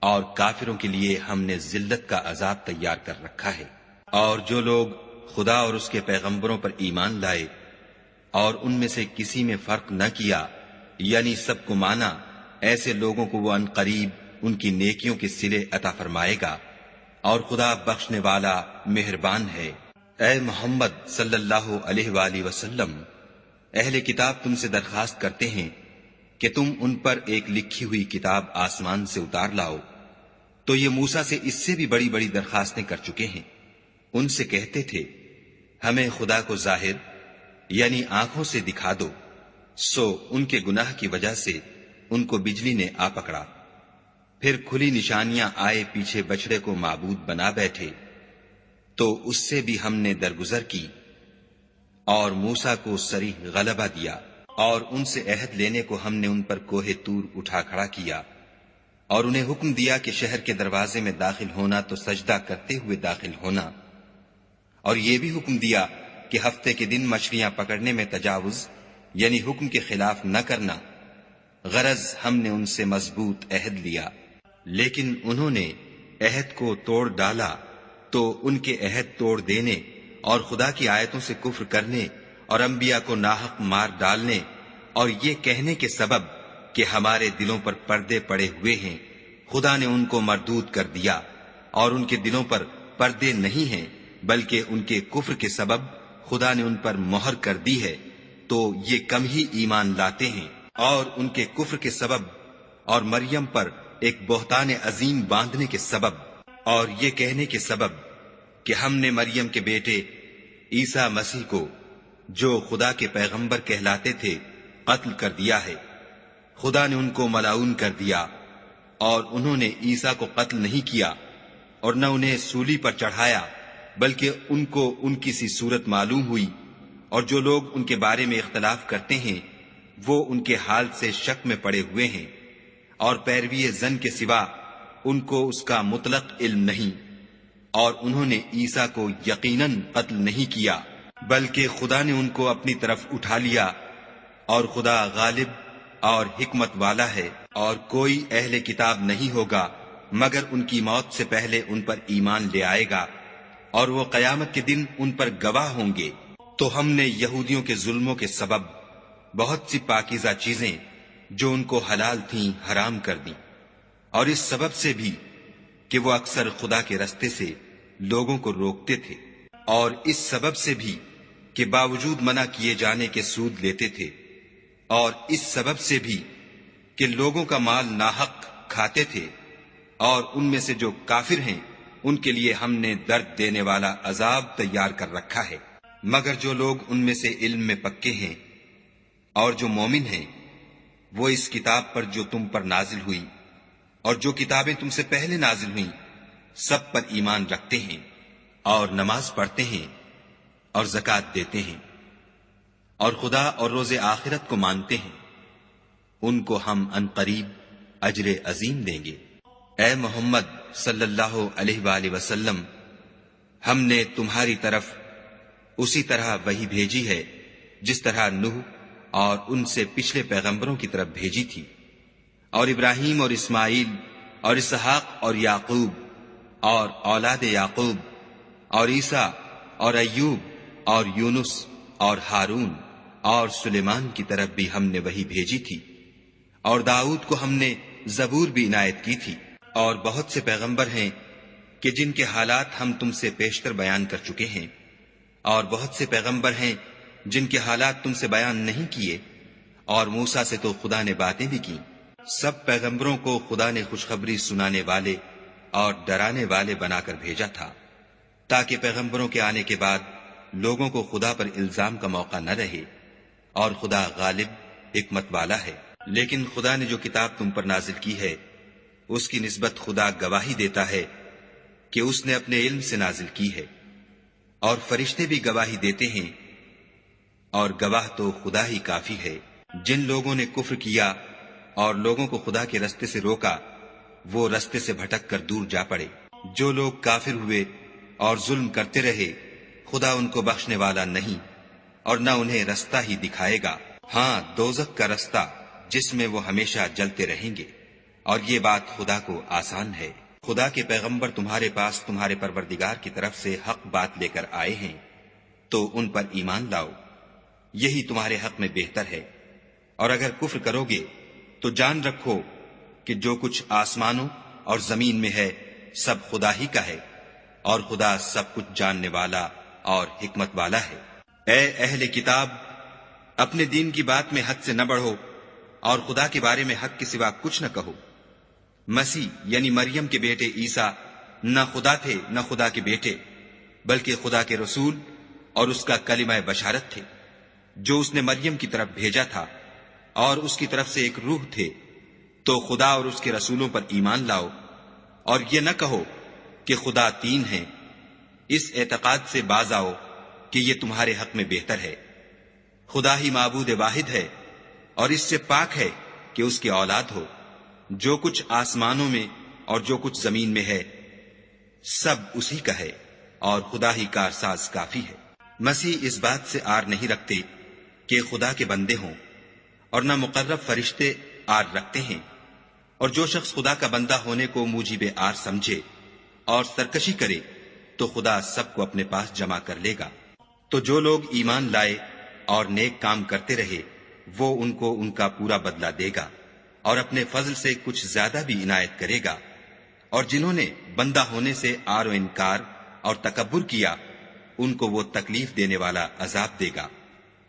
اور کافروں کے لیے ہم نے ذلت کا عذاب تیار کر رکھا ہے۔ اور جو لوگ خدا اور اس کے پیغمبروں پر ایمان لائے اور ان میں سے کسی میں فرق نہ کیا، یعنی سب کو مانا، ایسے لوگوں کو وہ عنقریب ان کی نیکیوں کے صلے عطا فرمائے گا، اور خدا بخشنے والا مہربان ہے۔ اے محمد صلی اللہ علیہ وآلہ وسلم، اہل کتاب تم سے درخواست کرتے ہیں کہ تم ان پر ایک لکھی ہوئی کتاب آسمان سے اتار لاؤ، تو یہ موسیٰ سے اس سے بھی بڑی بڑی درخواستیں کر چکے ہیں۔ ان سے کہتے تھے ہمیں خدا کو ظاہر یعنی آنکھوں سے دکھا دو، سو ان کے گناہ کی وجہ سے ان کو بجلی نے آ پکڑا، پھر کھلی نشانیاں آئے پیچھے بچڑے کو معبود بنا بیٹھے، تو اس سے بھی ہم نے درگزر کی اور موسیٰ کو صریح غلبہ دیا، اور ان سے عہد لینے کو ہم نے ان پر کوہ طور اٹھا کھڑا کیا، اور انہیں حکم دیا کہ شہر کے دروازے میں داخل ہونا تو سجدہ کرتے ہوئے داخل ہونا، اور یہ بھی حکم دیا کہ ہفتے کے دن مچھلیاں پکڑنے میں تجاوز یعنی حکم کے خلاف نہ کرنا، غرض ہم نے ان سے مضبوط عہد لیا، لیکن انہوں نے عہد کو توڑ ڈالا، تو ان کے عہد توڑ دینے اور خدا کی آیتوں سے کفر کرنے اور انبیاء کو ناحق مار ڈالنے اور یہ کہنے کے سبب کہ ہمارے دلوں پر پردے پڑے ہوئے ہیں، خدا نے ان کو مردود کر دیا، اور ان کے دلوں پر پردے نہیں ہیں بلکہ ان کے کفر کے سبب خدا نے ان پر مہر کر دی ہے، تو یہ کم ہی ایمان لاتے ہیں۔ اور ان کے کفر کے سبب اور مریم پر ایک بہتان عظیم باندھنے کے سبب اور یہ کہنے کے سبب کہ ہم نے مریم کے بیٹے عیسیٰ مسیح کو جو خدا کے پیغمبر کہلاتے تھے قتل کر دیا ہے، خدا نے ان کو ملعون کر دیا، اور انہوں نے عیسیٰ کو قتل نہیں کیا اور نہ انہیں سولی پر چڑھایا، بلکہ ان کو ان کی سی صورت معلوم ہوئی، اور جو لوگ ان کے بارے میں اختلاف کرتے ہیں وہ ان کے حال سے شک میں پڑے ہوئے ہیں، اور پیروی زن کے سوا ان کو اس کا مطلق علم نہیں، اور انہوں نے عیسیٰ کو یقیناً قتل نہیں کیا بلکہ خدا نے ان کو اپنی طرف اٹھا لیا، اور خدا غالب اور حکمت والا ہے، اور کوئی اہل کتاب نہیں ہوگا مگر ان کی موت سے پہلے ان پر ایمان لے آئے گا، اور وہ قیامت کے دن ان پر گواہ ہوں گے۔ تو ہم نے یہودیوں کے ظلموں کے سبب بہت سی پاکیزہ چیزیں جو ان کو حلال تھیں حرام کر دیں، اور اس سبب سے بھی کہ وہ اکثر خدا کے رستے سے لوگوں کو روکتے تھے، اور اس سبب سے بھی کہ باوجود منع کیے جانے کے سود لیتے تھے، اور اس سبب سے بھی کہ لوگوں کا مال ناحق کھاتے تھے، اور ان میں سے جو کافر ہیں ان کے لیے ہم نے درد دینے والا عذاب تیار کر رکھا ہے۔ مگر جو لوگ ان میں سے علم میں پکے ہیں اور جو مومن ہیں، وہ اس کتاب پر جو تم پر نازل ہوئی اور جو کتابیں تم سے پہلے نازل ہوئیں سب پر ایمان رکھتے ہیں، اور نماز پڑھتے ہیں اور زکوٰۃ دیتے ہیں، اور خدا اور روز آخرت کو مانتے ہیں، ان کو ہم عنقریب اجر عظیم دیں گے۔ اے محمد صلی اللہ علیہ وآلہ وسلم، ہم نے تمہاری طرف اسی طرح وحی بھیجی ہے جس طرح نوح اور ان سے پچھلے پیغمبروں کی طرف بھیجی تھی، اور ابراہیم اور اسماعیل اور اسحاق اور یعقوب اور اولاد یعقوب اور عیسیٰ اور ایوب اور یونس اور ہارون اور سلیمان کی طرف بھی ہم نے وحی بھیجی تھی، اور داؤد کو ہم نے زبور بھی عنایت کی تھی، اور بہت سے پیغمبر ہیں کہ جن کے حالات ہم تم سے پیشتر بیان کر چکے ہیں، اور بہت سے پیغمبر ہیں جن کے حالات تم سے بیان نہیں کیے، اور موسیٰ سے تو خدا نے باتیں بھی کی۔ سب پیغمبروں کو خدا نے خوشخبری سنانے والے اور ڈرانے والے بنا کر بھیجا تھا، تاکہ پیغمبروں کے آنے کے بعد لوگوں کو خدا پر الزام کا موقع نہ رہے، اور خدا غالب حکمت والا ہے۔ لیکن خدا نے جو کتاب تم پر نازل کی ہے، اس کی نسبت خدا گواہی دیتا ہے کہ اس نے اپنے علم سے نازل کی ہے، اور فرشتے بھی گواہی دیتے ہیں، اور گواہ تو خدا ہی کافی ہے۔ جن لوگوں نے کفر کیا اور لوگوں کو خدا کے رستے سے روکا، وہ رستے سے بھٹک کر دور جا پڑے۔ جو لوگ کافر ہوئے اور ظلم کرتے رہے، خدا ان کو بخشنے والا نہیں، اور نہ انہیں رستہ ہی دکھائے گا۔ ہاں، دوزخ کا رستہ جس میں وہ ہمیشہ جلتے رہیں گے، اور یہ بات خدا کو آسان ہے۔ خدا کے پیغمبر تمہارے پاس تمہارے پروردگار کی طرف سے حق بات لے کر آئے ہیں، تو ان پر ایمان لاؤ، یہی تمہارے حق میں بہتر ہے۔ اور اگر کفر کرو گے تو جان رکھو کہ جو کچھ آسمانوں اور زمین میں ہے سب خدا ہی کا ہے، اور خدا سب کچھ جاننے والا اور حکمت والا ہے۔ اے اہل کتاب، اپنے دین کی بات میں حد سے نہ بڑھو، اور خدا کے بارے میں حق کے سوا کچھ نہ کہو۔ مسیح یعنی مریم کے بیٹے عیسیٰ نہ خدا تھے نہ خدا کے بیٹے، بلکہ خدا کے رسول اور اس کا کلمہ بشارت تھے، جو اس نے مریم کی طرف بھیجا تھا، اور اس کی طرف سے ایک روح تھے۔ تو خدا اور اس کے رسولوں پر ایمان لاؤ، اور یہ نہ کہو کہ خدا تین ہیں۔ اس اعتقاد سے باز آؤ کہ یہ تمہارے حق میں بہتر ہے۔ خدا ہی معبود واحد ہے، اور اس سے پاک ہے کہ اس کی اولاد ہو۔ جو کچھ آسمانوں میں اور جو کچھ زمین میں ہے سب اسی کا ہے، اور خدا ہی کارساز کافی ہے۔ مسیح اس بات سے آر نہیں رکھتے کہ خدا کے بندے ہوں، اور نہ مقرب فرشتے آر رکھتے ہیں، اور جو شخص خدا کا بندہ ہونے کو موجب آر سمجھے اور سرکشی کرے تو خدا سب کو اپنے پاس جمع کر لے گا۔ تو جو لوگ ایمان لائے اور نیک کام کرتے رہے، وہ ان کو ان کا پورا بدلہ دے گا، اور اپنے فضل سے کچھ زیادہ بھی عنایت کرے گا۔ اور جنہوں نے بندہ ہونے سے آر و انکار اور تکبر کیا، ان کو وہ تکلیف دینے والا عذاب دے گا،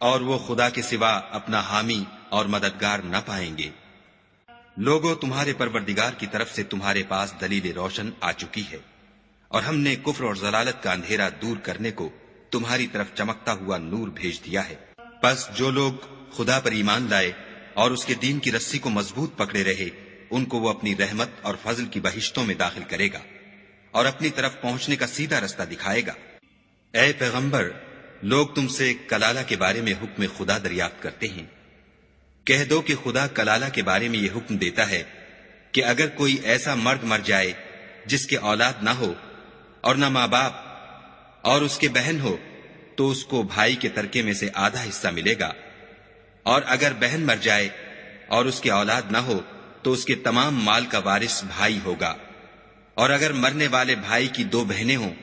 اور وہ خدا کے سوا اپنا حامی اور مددگار نہ پائیں گے۔ لوگوں، تمہارے پروردگار کی طرف سے تمہارے پاس دلیل روشن آ چکی ہے، اور ہم نے کفر اور ضلالت کا اندھیرا دور کرنے کو تمہاری طرف چمکتا ہوا نور بھیج دیا ہے۔ پس جو لوگ خدا پر ایمان لائے اور اس کے دین کی رسی کو مضبوط پکڑے رہے، ان کو وہ اپنی رحمت اور فضل کی بہشتوں میں داخل کرے گا، اور اپنی طرف پہنچنے کا سیدھا رستہ دکھائے گا۔ اے پیغمبر، لوگ تم سے کلالہ کے بارے میں حکم خدا دریافت کرتے ہیں۔ کہہ دو کہ خدا کلالہ کے بارے میں یہ حکم دیتا ہے کہ اگر کوئی ایسا مرد مر جائے جس کے اولاد نہ ہو اور نہ ماں باپ، اور اس کے بہن ہو، تو اس کو بھائی کے ترکے میں سے آدھا حصہ ملے گا، اور اگر بہن مر جائے اور اس کے اولاد نہ ہو تو اس کے تمام مال کا وارث بھائی ہوگا، اور اگر مرنے والے بھائی کی 2 بہنیں ہوں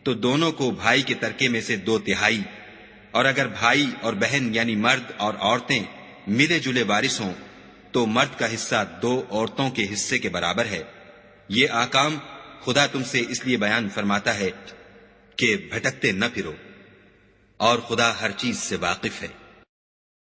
تو دونوں کو بھائی کے ترکے میں سے 2/3، اور اگر بھائی اور بہن یعنی مرد اور عورتیں ملے جلے وارث ہوں تو مرد کا حصہ 2 عورتوں کے حصے کے برابر ہے۔ یہ احکام خدا تم سے اس لیے بیان فرماتا ہے کہ بھٹکتے نہ پھرو، اور خدا ہر چیز سے واقف ہے۔